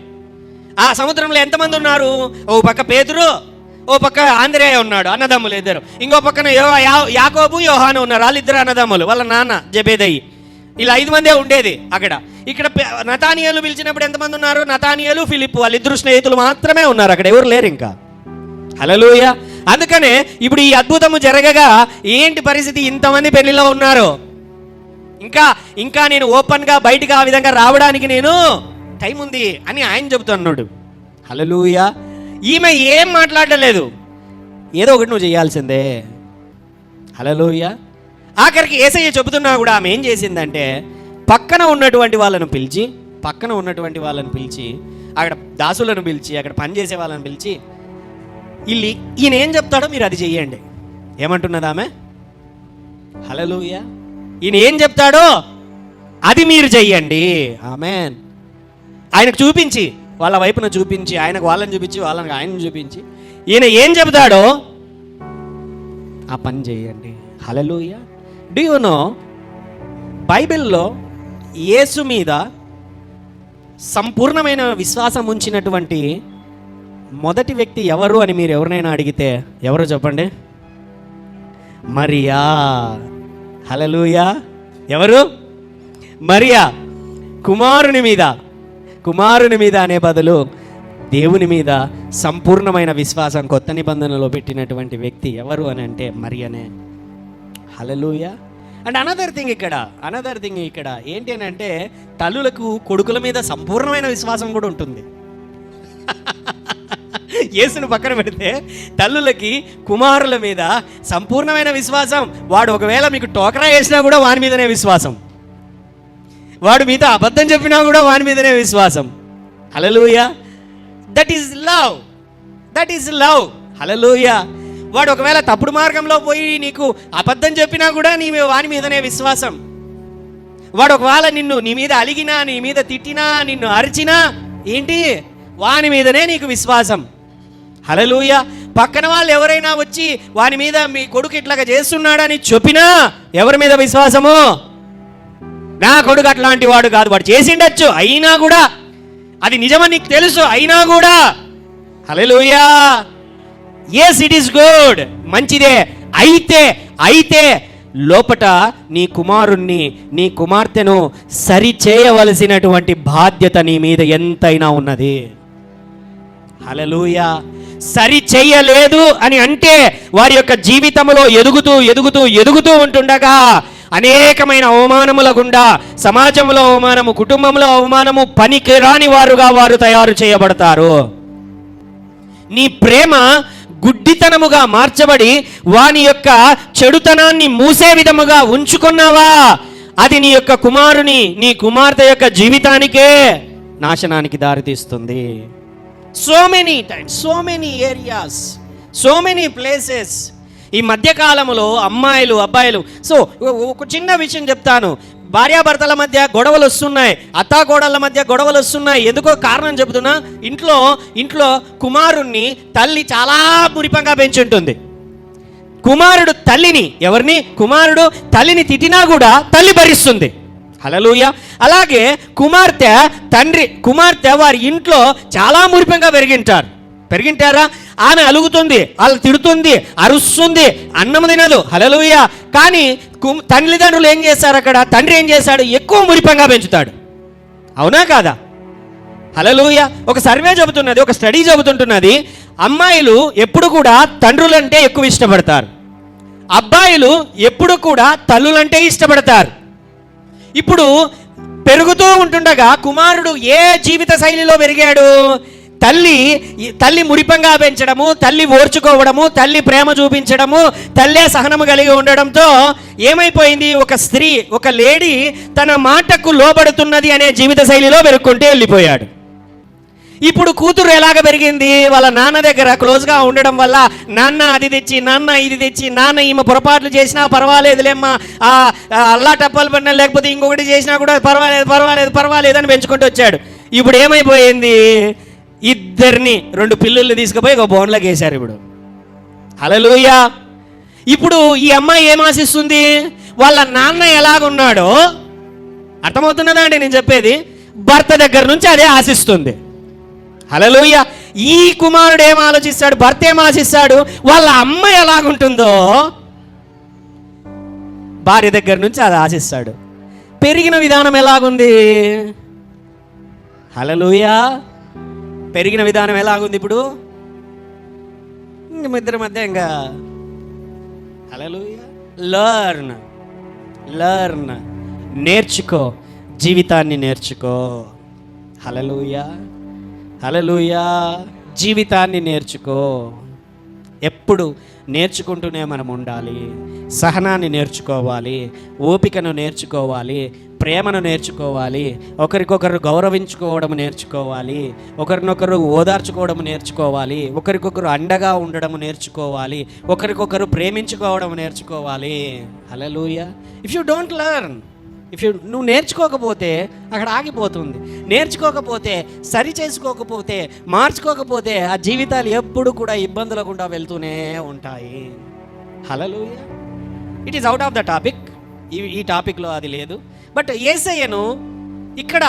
ఆ సముద్రంలో ఎంతమంది ఉన్నారు? ఓ పక్క పేతురు, ఓ పక్క ఆంద్రేయ ఉన్నాడు, అన్నదమ్ములు ఇద్దరు. ఇంకో పక్కన యాకోబు యోహాను ఉన్నారు, వాళ్ళిద్దరు అన్నదమ్ములు, వాళ్ళ నాన్న జబేదయి. ఇలా 5 మందే ఉండేది అక్కడ. ఇక్కడ నతానియేలు పిలిచినప్పుడు ఎంతమంది ఉన్నారు? నతానియేలు, ఫిలిప్పు, వాళ్ళిద్దరు స్నేహితులు మాత్రమే ఉన్నారు అక్కడ, ఎవరు లేరు ఇంకా. హల్లెలూయా. అందుకనే ఇప్పుడు ఈ అద్భుతము జరగగా ఏంటి పరిస్థితి? ఇంతమంది పెళ్లిలో ఉన్నారు, ఇంకా నేను ఓపెన్గా బయటికి ఆ విధంగా రావడానికి నేను టైం ఉంది అని ఆయన చెబుతున్నాడు. హల్లెలూయా. ఈమె ఏం మాట్లాడలేదు, ఏదో ఒకటి నువ్వు చేయాల్సిందే. హల్లెలూయా. ఆఖరికి యేసయ్య చెబుతున్నా కూడా ఆమె ఏం చేసిందంటే పక్కన ఉన్నటువంటి వాళ్ళను పిలిచి అక్కడ దాసులను పిలిచి అక్కడ పనిచేసే వాళ్ళని పిలిచి ఈయన ఏం చెప్తాడో మీరు అది చెయ్యండి. ఏమంటున్నది ఆమె? హల్లెలూయా. ఈయన ఏం చెప్తాడో అది మీరు చెయ్యండి. ఆమేన్. ఆయనకు చూపించి వాళ్ళ వైపున చూపించి, ఆయనకు వాళ్ళని చూపించి, వాళ్ళకి ఆయనను చూపించి, ఈయన ఏం చెబుతాడో ఆ పని చేయండి. హల్లెలూయా. డూ యు నో, బైబిల్లో యేసు మీద సంపూర్ణమైన విశ్వాసం ఉంచినటువంటి మొదటి వ్యక్తి ఎవరు అని మీరు ఎవరినైనా అడిగితే ఎవరు చెప్పండి? మరియా. హల్లెలూయా. ఎవరు? మరియా. కుమారుని మీద అనే బదులు దేవుని మీద సంపూర్ణమైన విశ్వాసం కొత్త నిబంధనలో పెట్టినటువంటి వ్యక్తి ఎవరు అని అంటే మరియనే. హల్లెలూయా. అండ్ అనదర్ థింగ్ ఇక్కడ ఏంటి అని అంటే, తల్లులకు కొడుకుల మీద సంపూర్ణమైన విశ్వాసం కూడా ఉంటుంది. యేసును పక్కన పెడితే తల్లులకి కుమారుల మీద సంపూర్ణమైన విశ్వాసం. వాడు ఒకవేళ మీకు టోకరా వేసినా కూడా వాని మీదనే విశ్వాసం. వాడు మీతో అబద్ధం చెప్పినా కూడా వాని మీదనే విశ్వాసం. Hallelujah. That is love. Hallelujah. వాడు ఒకవేళ తప్పుడు మార్గంలో పోయి నీకు అబద్ధం చెప్పినా కూడా వాని మీదనే విశ్వాసం. వాడు ఒకవేళ నీ మీద అలిగినా, నీ మీద తిట్టినా, నిన్ను అరిచినా ఏంటి, వాని మీదనే నీకు విశ్వాసం. హల్లెలూయా. పక్కన వాళ్ళు ఎవరైనా వచ్చి వాని మీద మీ కొడుకు ఇట్లాగా చేస్తున్నాడని చెప్పినా ఎవరి మీద విశ్వాసము? నా కొడుకు అట్లాంటి వాడు కాదు, వాడు చేసిండొచ్చు, అయినా కూడా అది నిజమని నీకు తెలుసు, అయినా కూడా హల్లెలూయా. yes it is good, మంచిదే. అయితే లోపట నీ కుమారుణ్ణి, నీ కుమార్తెను సరి చేయవలసినటువంటి బాధ్యత నీ మీద ఎంతైనా ఉన్నది. హల్లెలూయా. సరి చేయలేదు అని అంటే వారి యొక్క జీవితంలో ఎదుగుతూ ఉంటుండగా అనేకమైన అవమానముల గుండా, సమాజంలో అవమానము, కుటుంబంలో అవమానము, పనికి రాని వారుగా వారు తయారు చేయబడతారు. నీ ప్రేమ గుడ్డితనముగా మార్చబడి వాని యొక్క చెడుతనాన్ని మూసే విధముగా ఉంచుకున్నావా, అది నీ యొక్క కుమారుని, నీ కుమార్తె యొక్క జీవితానికే నాశనానికి దారితీస్తుంది. So many times, so many areas, so many places. ఈ మధ్యకాలంలో అమ్మాయిలు, అబ్బాయిలు, సో ఒక చిన్న విషయం చెప్తాను. భార్యాభర్తల మధ్య గొడవలు వస్తున్నాయి, అత్తాకోడళ్ళ మధ్య గొడవలు వస్తున్నాయి. ఎందుకో కారణం చెబుతున్నా. ఇంట్లో కుమారుణ్ణి తల్లి చాలా మురిపంగా పెంచుంటుంది. కుమారుడు తల్లిని తిట్టినా కూడా తల్లి భరిస్తుంది. హల్లెలూయా. అలాగే కుమార్తె వారి ఇంట్లో చాలా మురిపంగా పెరిగింటారా? ఆమె అలుగుతుంది, వాళ్ళు తిడుతుంది, అరుస్తుంది, అన్నం తినదు. హల్లెలూయా. కానీ తల్లిదండ్రులు ఏం చేశారు? అక్కడ తండ్రి ఏం చేశాడు? ఎక్కువ మురిపంగా పెంచుతాడు. అవునా కాదా? హల్లెలూయా. ఒక సర్వే చెబుతున్నది, ఒక స్టడీ చెబుతుంటున్నది, అమ్మాయిలు ఎప్పుడు కూడా తండ్రులంటే ఎక్కువ ఇష్టపడతారు, అబ్బాయిలు ఎప్పుడు కూడా తల్లులంటే ఇష్టపడతారు. ఇప్పుడు పెరుగుతూ ఉంటుండగా కుమారుడు ఏ జీవిత శైలిలో పెరిగాడు? తల్లి మురిపంగా పెంచడము, తల్లి ఓర్చుకోవడము, తల్లి ప్రేమ చూపించడము, తల్లే సహనము కలిగి ఉండడంతో ఏమైపోయింది? ఒక స్త్రీ, ఒక లేడీ తన మాటకు లోబడుతున్నది అనే జీవిత శైలిలో పెరుగుకుంటూ వెళ్ళిపోయాడు. ఇప్పుడు కూతురు ఎలాగ పెరిగింది? వాళ్ళ నాన్న దగ్గర క్లోజ్గా ఉండడం వల్ల నాన్న అది తెచ్చి, నాన్న ఇది తెచ్చి, నాన్న ఈమె పొరపాట్లు చేసినా పర్వాలేదులేమ్మా, అల్లా టప్పాలు పడినా లేకపోతే ఇంకొకటి చేసినా కూడా పర్వాలేదు అని పెంచుకుంటూ వచ్చాడు. ఇప్పుడు ఏమైపోయింది? ఇద్దరిని, 2 పిల్లల్ని తీసుకుపోయి ఒక బోన్లోకి వేశారు ఇప్పుడు. హల్లెలూయా. ఇప్పుడు ఈ అమ్మాయి ఏం ఆశిస్తుంది? వాళ్ళ నాన్న ఎలాగున్నాడో, అర్థమవుతున్నదా అండి నేను చెప్పేది? భర్త దగ్గర నుంచి అదే ఆశిస్తుంది. హల్లెలూయా. ఈ కుమారుడు ఏం ఆలోచిస్తాడు? భర్త ఏం ఆశిస్తాడు? వాళ్ళ అమ్మ ఎలాగుంటుందో భార్య దగ్గర నుంచి అది ఆశిస్తాడు. పెరిగిన విధానం ఎలాగుంది? హల్లెలూయా. పెరిగిన విధానం ఎలాగుంది? ఇప్పుడు ఇద్దరి మధ్య ఇంకా హల్లెలూయా. లర్న్, నేర్చుకో, జీవితాన్ని నేర్చుకో. హల్లెలూయా. జీవితాన్ని నేర్చుకో. ఎప్పుడు నేర్చుకుంటూనే మనం ఉండాలి. సహనాన్ని నేర్చుకోవాలి, ఓపికను నేర్చుకోవాలి, ప్రేమను నేర్చుకోవాలి, ఒకరికొకరు గౌరవించుకోవడం నేర్చుకోవాలి, ఒకరినొకరు ఓదార్చుకోవడం నేర్చుకోవాలి, ఒకరికొకరు అండగా ఉండడం నేర్చుకోవాలి, ఒకరికొకరు ప్రేమించుకోవడం నేర్చుకోవాలి. హల్లెలూయా. ఇఫ్ యూ నువ్వు నేర్చుకోకపోతే అక్కడ ఆగిపోతుంది. నేర్చుకోకపోతే, సరి చేసుకోకపోతే, మార్చుకోకపోతే ఆ జీవితాలు ఎప్పుడు కూడా ఇబ్బందుల గుండా వెళ్తూనే ఉంటాయి. Hallelujah. It is out of the topic. ఈ టాపిక్లో అది లేదు. బట్ యేసయ్యను ఇక్కడ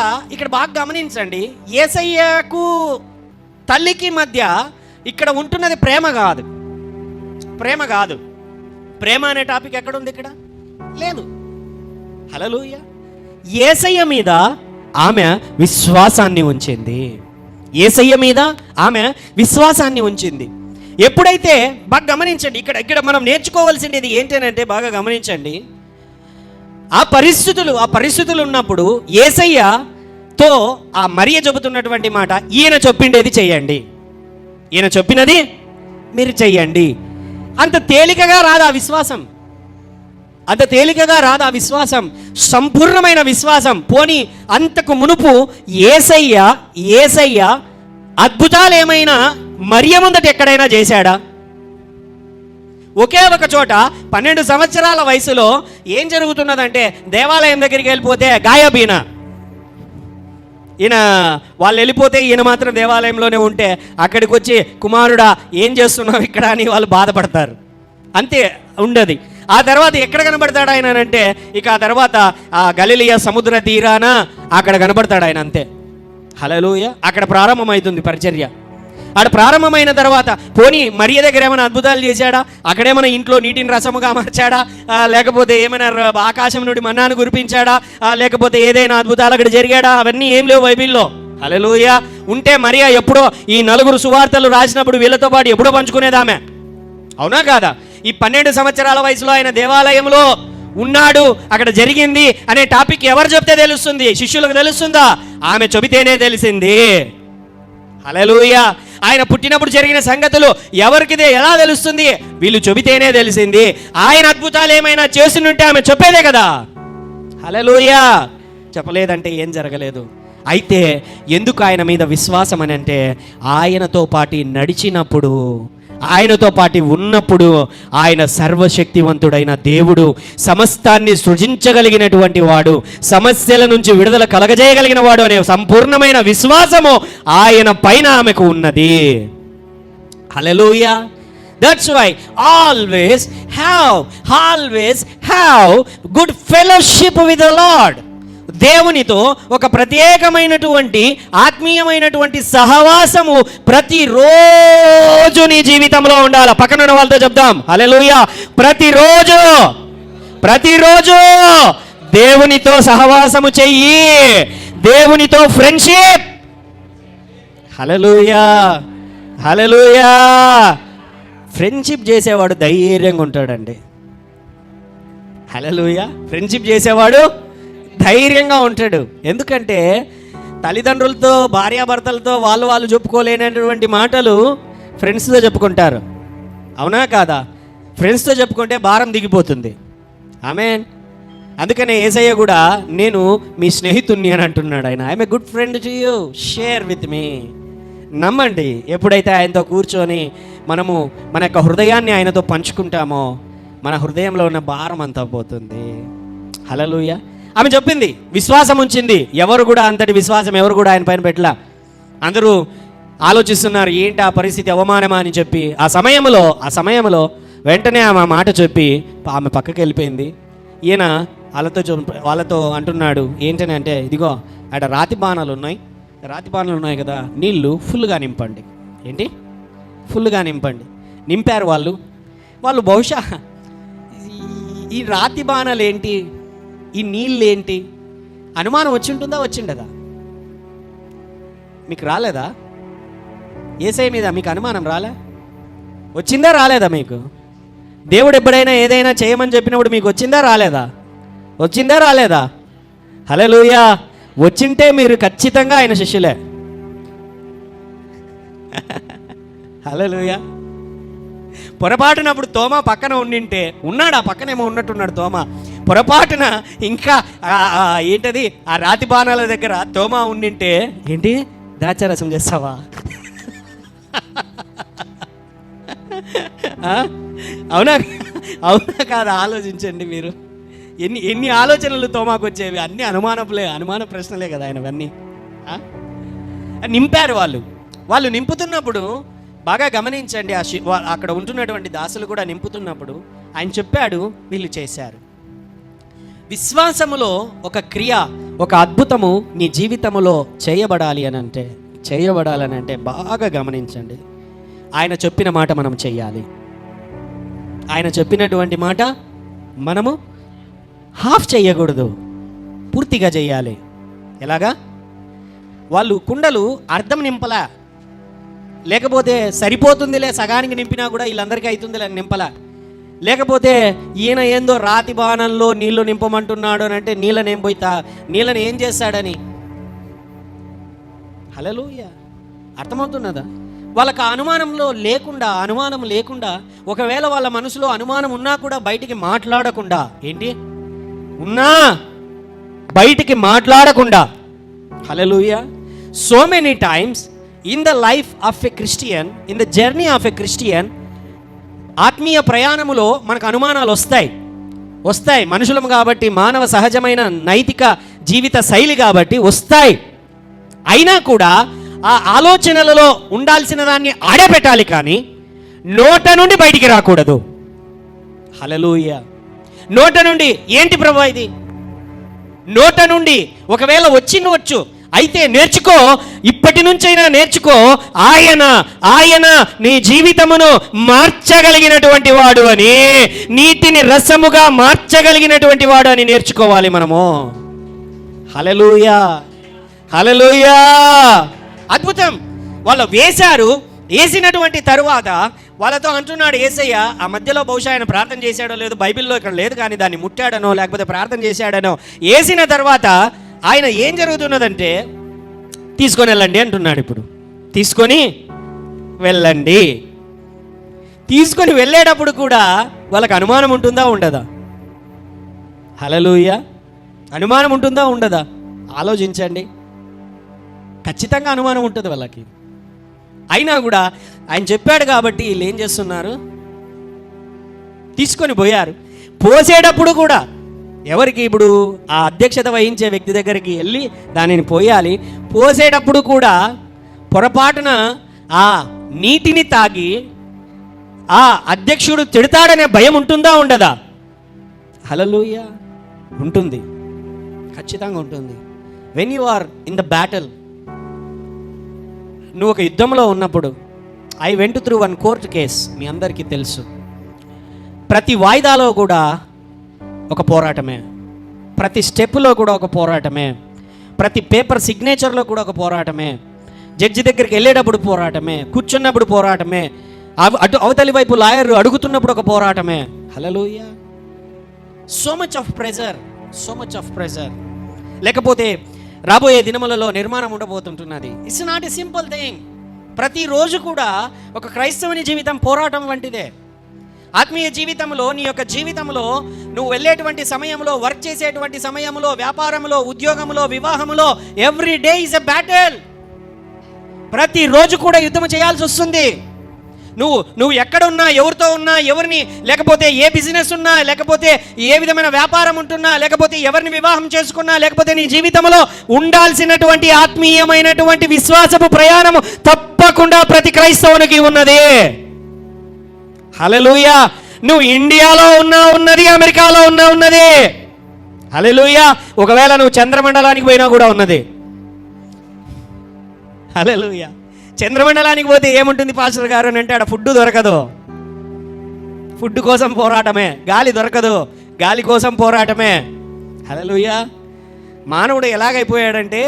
బాగా గమనించండి. యేసయ్యకు తల్లికి మధ్య ఇక్కడ ఉంటున్నది ప్రేమ కాదు. ప్రేమ అనే టాపిక్ ఎక్కడుంది? ఇక్కడ లేదు. హల్లెలూయా. యేసయ్య మీద ఆమె విశ్వాసాన్ని ఉంచింది. ఎప్పుడైతే బాగా గమనించండి, ఇక్కడ మనం నేర్చుకోవాల్సింది ఏంటంటే బాగా గమనించండి. ఆ పరిస్థితులు ఉన్నప్పుడు యేసయ్యతో ఆ మరియ చెబుతున్నటువంటి మాట, ఈయన చెప్పిండేది చెయ్యండి, ఈయన చెప్పినది మీరు చెయ్యండి. అంత తేలికగా రాదు ఆ విశ్వాసం, సంపూర్ణమైన విశ్వాసం. పోనీ అంతకు మునుపు యేసయ్య అద్భుతాలు ఏమైనా మరియ ముందట ఎక్కడైనా చేశాడా? ఒకే ఒక చోట 12 సంవత్సరాల వయసులో ఏం జరుగుతున్నదంటే, దేవాలయం దగ్గరికి వెళ్ళిపోతే గాయబీన, ఈయన వాళ్ళు వెళ్ళిపోతే ఈయన మాత్రం దేవాలయంలోనే ఉంటే అక్కడికి వచ్చి, కుమారుడా ఏం చేస్తున్నావు ఇక్కడ అని వాళ్ళు బాధపడతారు. అంతే ఉండదు. ఆ తర్వాత ఎక్కడ కనబడతాడు ఆయన అంటే, ఇక ఆ తర్వాత ఆ గలిలియా సముద్ర తీరాన అక్కడ కనబడతాడు ఆయన. అంతే. హల్లెలూయా. అక్కడ ప్రారంభమవుతుంది పరిచర్య. ఆడ ప్రారంభమైన తర్వాత పోనీ మరియ దగ్గర ఏమైనా అద్భుతాలు చేశాడా? అక్కడేమైనా ఇంట్లో నీటిని రసముగా మార్చాడా? లేకపోతే ఏమైనా ఆకాశం నుండి మన్నాను కురిపించాడా? లేకపోతే ఏదైనా అద్భుతాలు అక్కడ జరిగాడా? అవన్నీ ఏం లేవు బైబిల్లో. హల్లెలూయా. ఉంటే మరియా ఎప్పుడో ఈ 4 సువార్తలు రాసినప్పుడు వీళ్ళతో పాటు ఎప్పుడో పంచుకునేది ఆమె. అవునా కాదా? ఈ 12 సంవత్సరాల వయసులో ఆయన దేవాలయంలో ఉన్నాడు, అక్కడ జరిగింది అనే టాపిక్ ఎవరు చెప్తే తెలుస్తుంది? శిష్యులకు తెలుస్తుందా? ఆమె చెబితేనే తెలిసింది. హల్లెలూయా. ఆయన పుట్టినప్పుడు జరిగిన సంగతులు ఎవరికి ఎలా తెలుస్తుంది? వీళ్ళు చెబితేనే తెలిసింది. ఆయన అద్భుతాలు ఏమైనా చేస్తుంటే ఆమె చెప్పేదే కదా. హల్లెలూయా. చెప్పలేదంటే ఏం జరగలేదు. అయితే ఎందుకు ఆయన మీద విశ్వాసం అని అంటే, ఆయనతో పాటు నడిచినప్పుడు, ఆయనతో పాటు ఉన్నప్పుడు, ఆయన సర్వశక్తివంతుడైన దేవుడు, సమస్తాన్ని సృజించగలిగినటువంటి వాడు, సమస్యల నుంచి విడుదల కలగజేయగలిగిన వాడు అనే సంపూర్ణమైన విశ్వాసము ఆయన పైన ఆమెకు ఉన్నది. Hallelujah. That's why always have good fellowship with the Lord. దేవునితో ఒక ప్రత్యేకమైనటువంటి ఆత్మీయమైనటువంటి సహవాసము ప్రతిరోజు నీ జీవితంలో ఉండాలి. పక్కన వాళ్ళతో చెప్దాం, హల్లెలూయా. ప్రతిరోజు దేవునితో సహవాసము చెయ్యి, దేవునితో ఫ్రెండ్షిప్. హల్లెలూయా. ఫ్రెండ్షిప్ చేసేవాడు ధైర్యంగా ఉంటాడండి. హల్లెలూయా. ఫ్రెండ్షిప్ చేసేవాడు ధైర్యంగా ఉంటాడు. ఎందుకంటే తల్లిదండ్రులతో, భార్యాభర్తలతో వాళ్ళు చెప్పుకోలేనటువంటి మాటలు ఫ్రెండ్స్తో చెప్పుకుంటారు. అవునా కాదా? ఫ్రెండ్స్తో చెప్పుకుంటే భారం దిగిపోతుంది. ఆమేన్. అందుకనే యేసయ్య కూడా నేను మీ స్నేహితుణ్ణి అని అంటున్నాడు. ఆయన I'm a good friend to you, share with me. నమ్మండి, ఎప్పుడైతే ఆయనతో కూర్చొని మనము మన యొక్క హృదయాన్ని ఆయనతో పంచుకుంటామో మన హృదయంలో ఉన్న భారం అంతా పోతుంది. హల్లెలూయా. ఆమె చెప్పింది, విశ్వాసం ఉంచింది. ఎవరు కూడా అంతటి విశ్వాసం ఎవరు కూడా ఆయన పైన పెట్టలా. అందరూ ఆలోచిస్తున్నారు, ఏంటి ఆ పరిస్థితి, అవమానమా అని చెప్పి. ఆ సమయంలో వెంటనే ఆమె మాట చెప్పి ఆమె పక్కకి వెళ్ళిపోయింది. ఈయన వాళ్ళతో అంటున్నాడు ఏంటని అంటే, ఇదిగో అక్కడ రాతి బాణాలు ఉన్నాయి కదా, నీళ్లు ఫుల్గా నింపండి. ఏంటి? ఫుల్గా నింపండి. నింపారు వాళ్ళు బహుశా ఈ రాతి బాణాలు ఏంటి, ఈ నీళ్ళు ఏంటి అనుమానం వచ్చిండదా? మీకు రాలేదా? యేసయ్య మీద మీకు అనుమానం వచ్చిందా రాలేదా? మీకు దేవుడు ఎప్పుడైనా ఏదైనా చేయమని చెప్పినప్పుడు మీకు వచ్చిందా రాలేదా? హల్లెలూయా. వచ్చింటే మీరు ఖచ్చితంగా ఆయన శిష్యులే. హల్లెలూయా. పొరపాటునప్పుడు తోమా పక్కన ఉండింటే, ఉన్నాడు ఆ పక్కనేమో ఉన్నట్టున్నాడు తోమా, పొరపాటున ఇంకా ఏంటది ఆ రాతి బాణాల దగ్గర తోమా ఉండింటే, ఏంటి ద్రాక్షారసం చేస్తావా? అవునా కాదా? ఆలోచించండి మీరు. ఎన్ని ఆలోచనలు తోమాకు వచ్చేవి, అన్ని అనుమాన ప్రశ్నలే కదా ఆయనవన్నీ. నింపారు వాళ్ళు నింపుతున్నప్పుడు బాగా గమనించండి. అక్కడ ఉంటున్నటువంటి దాసులు కూడా నింపుతున్నప్పుడు ఆయన చెప్పాడు, వీళ్ళు చేశారు. విశ్వాసములో ఒక క్రియ, ఒక అద్భుతము నీ జీవితంలో చేయబడాలనంటే బాగా గమనించండి. ఆయన చెప్పిన మాట మనం చెయ్యాలి. ఆయన చెప్పినటువంటి మాట మనము హాఫ్ చేయకూడదు, పూర్తిగా చెయ్యాలి. ఎలాగా? వాళ్ళు కుండలు అర్థం నింపలా, లేకపోతే సరిపోతుందిలే సగానికి నింపినా కూడా వీళ్ళందరికీ అవుతుందిలే నింపలా, లేకపోతే ఈయన ఏందో రాతి బాణంలో నీళ్లు నింపమంటున్నాడు అని అంటే నీళ్ళని ఏం చేస్తాడని. హల్లెలూయా, అర్థమవుతున్నదా? వాళ్ళకి అనుమానం లేకుండా ఒకవేళ వాళ్ళ మనసులో అనుమానం ఉన్నా కూడా బయటికి మాట్లాడకుండా, బయటికి మాట్లాడకుండా. Hallelujah. So many times in the life of a Christian, in the journey of a Christian, ఆత్మీయ ప్రయాణములో మనకు అనుమానాలు వస్తాయి. మనుషులం కాబట్టి, మానవ సహజమైన నైతిక జీవిత శైలి కాబట్టి వస్తాయి. అయినా కూడా ఆ ఆలోచనలలో ఉండాల్సిన దాన్ని ఆడబెట్టాలి, కానీ నోట నుండి బయటికి రాకూడదు. హల్లెలూయా. నోట నుండి ఏంటి ప్రభువా ఇది? నోట నుండి ఒకవేళ వచ్చినవచ్చు అయితే నేర్చుకో, ఇప్పటి నుంచైనా నేర్చుకో. ఆయన నీ జీవితమును మార్చగలిగినటువంటి వాడు అని, నీటిని రసముగా మార్చగలిగినటువంటి వాడు అని నేర్చుకోవాలి మనము. హల్లెలూయా, హల్లెలూయా. అద్భుతం. వాళ్ళు వేసినటువంటి తరువాత వాళ్ళతో అంటున్నాడు యేసయ్య, ఆ మధ్యలో బహుశా ఆయన ప్రార్థన చేశాడో లేదో బైబిల్లో ఇక్కడ లేదు, కానీ దాన్ని ముట్టాడనో లేకపోతే ప్రార్థన చేశాడనో, వేసిన తర్వాత ఆయన ఏం జరుగుతున్నదంటే తీసుకొని వెళ్ళండి అంటున్నాడు. ఇప్పుడు తీసుకొని వెళ్ళండి. తీసుకొని వెళ్ళేటప్పుడు కూడా వాళ్ళకి అనుమానం ఉంటుందా ఉండదా? హల్లెలూయా. అనుమానం ఉంటుందా ఉండదా? ఆలోచించండి. ఖచ్చితంగా అనుమానం ఉంటుంది వాళ్ళకి. అయినా కూడా ఆయన చెప్పాడు కాబట్టి వీళ్ళు ఏం చేస్తున్నారు? తీసుకొని పోయారు. పోసేటప్పుడు కూడా ఎవరికి? ఇప్పుడు ఆ అధ్యక్షత వహించే వ్యక్తి దగ్గరికి వెళ్ళి దానిని పోయాలి. పోసేటప్పుడు కూడా పొరపాటున ఆ నీటిని తాగి ఆ అధ్యక్షుడు తిడతాడనే భయం ఉంటుందా ఉండదా? హల్లెలూయా. ఉంటుంది, ఖచ్చితంగా ఉంటుంది. When you are in the battle, నువ్వు ఒక యుద్ధంలో ఉన్నప్పుడు, I went through one court case, మీ అందరికీ తెలుసు. ప్రతి వాయిదాలో కూడా ఒక పోరాటమే, ప్రతి స్టెప్లో కూడా ఒక పోరాటమే, ప్రతి పేపర్ సిగ్నేచర్లో కూడా ఒక పోరాటమే, జడ్జి దగ్గరికి వెళ్ళేటప్పుడు పోరాటమే, కూర్చున్నప్పుడు పోరాటమే, అవతలి వైపు లాయర్ అడుగుతున్నప్పుడు ఒక పోరాటమే. Hallelujah. So much of pressure. లేకపోతే రాబోయే దినములలో నిర్మాణం ఉండబోతుంటున్నది. It's not a simple thing. ప్రతిరోజు కూడా ఒక క్రైస్తవుని జీవితం పోరాటం వంటిదే. ఆత్మీయ జీవితంలో, నీ యొక్క జీవితంలో నువ్వు వెళ్ళేటువంటి సమయంలో, వర్క్ చేసేటువంటి సమయంలో, వ్యాపారంలో, ఉద్యోగంలో, వివాహంలో, every day is a battle. ప్రతిరోజు కూడా యుద్ధం చేయాల్సి వస్తుంది. నువ్వు ఎక్కడ ఉన్నా, ఎవరితో ఉన్నా, ఎవరిని, లేకపోతే ఏ బిజినెస్ ఉన్నా, లేకపోతే ఏ విధమైన వ్యాపారం ఉంటున్నా, లేకపోతే ఎవరిని వివాహం చేసుకున్నా, లేకపోతే నీ జీవితంలో ఉండాల్సినటువంటి ఆత్మీయమైనటువంటి విశ్వాసపు ప్రయాణము తప్పకుండా ప్రతి క్రైస్తవునికి ఉన్నది. హల్లెలూయా. నువ్వు ఇండియాలో ఉన్నది, అమెరికాలో ఉన్నది. హల్లెలూయా. ఒకవేళ నువ్వు చంద్రమండలానికి పోయినా కూడా ఉన్నది. హల్లెలూయా. చంద్రమండలానికి పోతే ఏముంటుంది పాస్టర్ గారు అని అంటే, ఆడ ఫుడ్ దొరకదు, ఫుడ్ కోసం పోరాటమే. గాలి దొరకదు, గాలి కోసం పోరాటమే. హల్లెలూయా. మానవుడు ఎలాగైపోయాడంటే,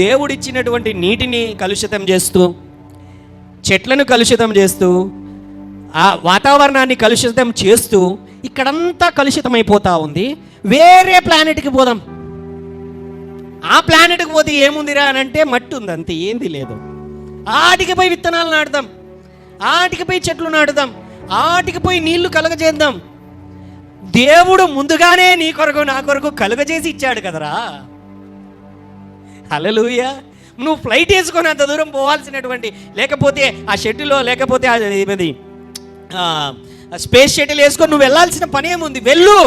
దేవుడిచ్చినటువంటి నీటిని కలుషితం చేస్తూ, చెట్లను కలుషితం చేస్తూ, ఆ వాతావరణాన్ని కలుషితం చేస్తూ, ఇక్కడంతా కలుషితమైపోతూ ఉంది. వేరే ప్లానెట్కి పోదాం. ఆ ప్లానెట్కి పోతే ఏముందిరా అని అంటే మట్టి ఉంది, అంతే, ఏంది లేదు. ఆటికి పోయి విత్తనాలు నాటుదాం, ఆటికి పోయి చెట్లు నాటుదాం, ఆటికి పోయి నీళ్లు కలుగజేద్దాం. దేవుడు ముందుగానే నీ కొరకు నా కొరకు కలుగజేసి ఇచ్చాడు కదరా. హల్లెలూయా. నువ్వు ఫ్లైట్ వేసుకొని అంత దూరం పోవాల్సినటువంటి, లేకపోతే ఆ షటిల్లో, లేకపోతే స్పేస్ షటిల్ వేసుకొని నువ్వు వెళ్ళాల్సిన పని ఏముంది? వెళ్ళు.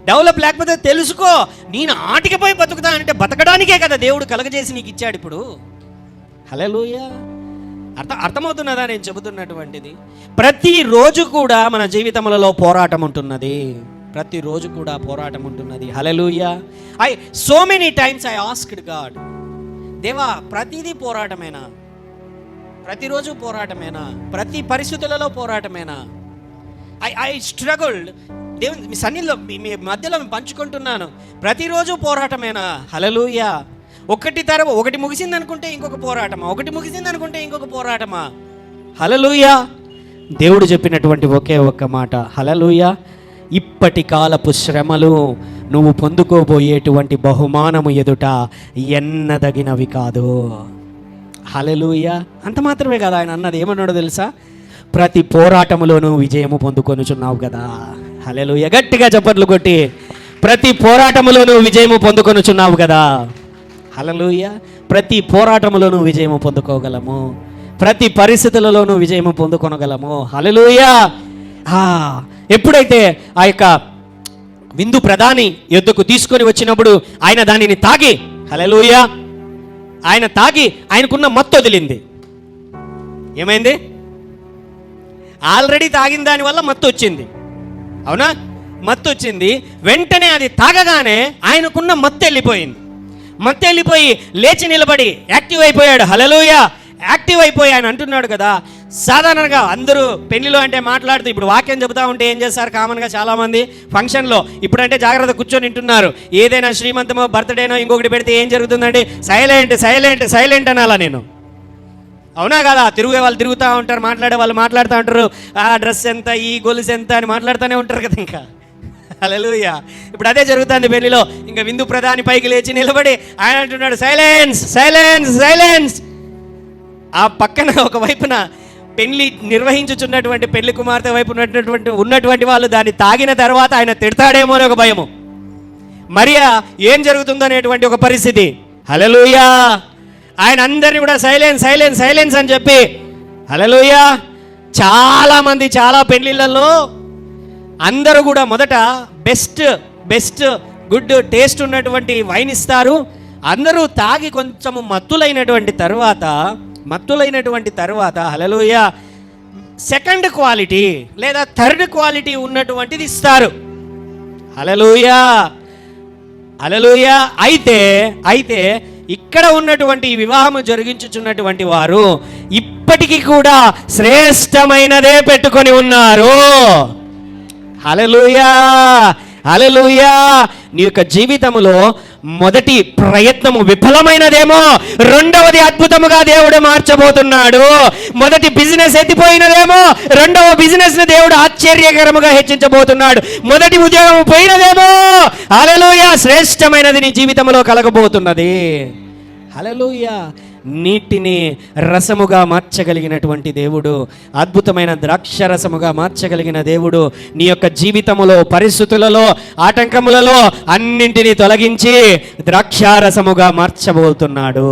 డెవలప్ లేకపోతే తెలుసుకో. నేను ఆటికి పోయి బతుకుతా అంటే బతకడానికే కదా దేవుడు కలగజేసి నీకు ఇచ్చాడు ఇప్పుడు. హల్లెలూయా. అర్థమవుతున్నదా నేను చెబుతున్నటువంటిది? ప్రతిరోజు కూడా మన జీవితములలో పోరాటం ఉంటున్నది. ప్రతిరోజు కూడా పోరాటం ఉంటున్నది. Hallelujah. So many times I asked God, దేవా ప్రతిదీ పోరాటమేనా? ప్రతిరోజు పోరాటమేనా? ప్రతి పరిస్థితులలో పోరాటమేనా? I struggled. దేవుని మీ సన్నిధిలో మీ మధ్యలో పంచుకుంటున్నాను. ప్రతిరోజు పోరాటమేనా? హల్లెలూయా. ఒకటి ముగిసింది అనుకుంటే ఇంకొక పోరాటమా? ఒకటి ముగిసింది అనుకుంటే ఇంకొక పోరాటమా? హల్లెలూయా. దేవుడు చెప్పినటువంటి ఒకే ఒక్క మాట, హల్లెలూయా, ఇప్పటి కాలపు శ్రమలు నువ్వు పొందుకోబోయేటువంటి బహుమానము ఎదుట ఎన్నదగినవి కాదు. హల్లెలూయా. అంత మాత్రమే కదా ఆయన అన్నది. ఏమన్నాడో తెలుసా? ప్రతి పోరాటములోనూ విజయము పొందుకొనుచున్నావు కదా. హల్లెలూయా. గట్టిగా చప్పట్లు కొట్టి, ప్రతి పోరాటములోనూ విజయము పొందుకొనుచున్నావు కదా. హల్లెలూయా. ప్రతి పోరాటములోనూ విజయము పొందుకోగలము. ప్రతి పరిస్థితులలోనూ విజయము పొందుకొనగలము. హల్లెలూయా. ఎప్పుడైతే ఆ యొక్క విందు ప్రధాని యొద్దకు తీసుకొని వచ్చినప్పుడు ఆయన దానిని తాగి, హల్లెలూయా, ఆయన తాగి ఆయనకున్న మత్తు వదిలింది. ఏమైంది? ఆల్రెడీ తాగిన దానివల్ల మత్తు వచ్చింది, అవునా? మత్తు వచ్చింది. వెంటనే అది తాగగానే ఆయనకున్న మత్తు వెళ్ళిపోయింది. మత్తు వెళ్ళిపోయి లేచి నిలబడి యాక్టివ్ అయిపోయాడు. హల్లెలూయా. యాక్టివ్ అయిపోయి ఆయన అంటున్నాడు కదా, సాధారణంగా అందరూ పెళ్లిలో అంటే మాట్లాడుతూ, ఇప్పుడు వాక్యం చెబుతా ఉంటే ఏం చేస్తారు కామన్గా చాలామంది ఫంక్షన్లో, ఇప్పుడంటే జాగ్రత్త కూర్చొని వింటున్నారు. ఏదైనా శ్రీమంతమో బర్త్డేనో ఇంకొకటి పెడితే ఏం జరుగుతుందండి? సైలెంట్ సైలెంట్ సైలెంట్ అనాలా నేను, అవునా కదా? తిరిగే వాళ్ళు తిరుగుతూ ఉంటారు, మాట్లాడే వాళ్ళు మాట్లాడుతూ ఉంటారు. ఆ డ్రెస్ ఎంత, ఈ గొలుసు ఎంత అని మాట్లాడుతూనే ఉంటారు కదా. ఇంకా హల్లెలూయా. ఇప్పుడు అదే జరుగుతుంది పెళ్లిలో. ఇంకా విందు ప్రధాని పైకి లేచి నిలబడి ఆయన అంటున్నాడు, సైలెన్స్ సైలెన్స్ సైలెన్స్. ఆ పక్కన ఒక వైపున పెళ్లి నిర్వహించుచున్నటువంటి పెళ్లి కుమార్తె వైపు ఉన్నటువంటి వాళ్ళు దాన్ని తాగిన తర్వాత ఆయన తిడతాడేమో అని ఒక భయము, మరియా ఏం జరుగుతుందనేటువంటి ఒక పరిస్థితి. హల్లెలూయా. ఆయన అందరినీ కూడా సైలెన్స్ సైలెన్స్ సైలెన్స్ అని చెప్పి, హల్లెలూయా. చాలామంది చాలా పెళ్లిళ్ళల్లో అందరూ కూడా మొదట బెస్ట్ గుడ్ టేస్ట్ ఉన్నటువంటి వైన్ ఇస్తారు. అందరూ తాగి కొంచెము మత్తులైనటువంటి తర్వాత హల్లెలూయా, సెకండ్ క్వాలిటీ లేదా థర్డ్ క్వాలిటీ ఉన్నటువంటిది ఇస్తారు. హల్లెలూయా. హల్లెలూయా. అయితే ఇక్కడ ఉన్నటువంటి వివాహము జరిగించుచున్నటువంటి వారు ఇప్పటికీ కూడా శ్రేష్టమైనదే పెట్టుకొని ఉన్నారు. హల్లెలూయా. హల్లెలూయా. నీ యొక్క జీవితంలో మొదటి ప్రయత్నము విఫలమైనదేమో, రెండవది అద్భుతముగా దేవుడు మార్చబోతున్నాడు. మొదటి బిజినెస్ ఎత్తిపోయినదేమో, రెండవ బిజినెస్ ని దేవుడు ఆశ్చర్యకరముగా హెచ్చించబోతున్నాడు. మొదటి ఉద్యోగం పోయినదేమో, హల్లెలూయా, శ్రేష్టమైనది నీ జీవితంలో కలగబోతున్నది. హల్లెలూయా. నీటిని రసముగా మార్చగలిగినటువంటి దేవుడు, అద్భుతమైన ద్రాక్షరసముగా మార్చగలిగిన దేవుడు నీ యొక్క జీవితములో పరిస్థితులలో ఆటంకములలో అన్నింటినీ తొలగించి ద్రాక్షారసముగా మార్చబోతున్నాడు.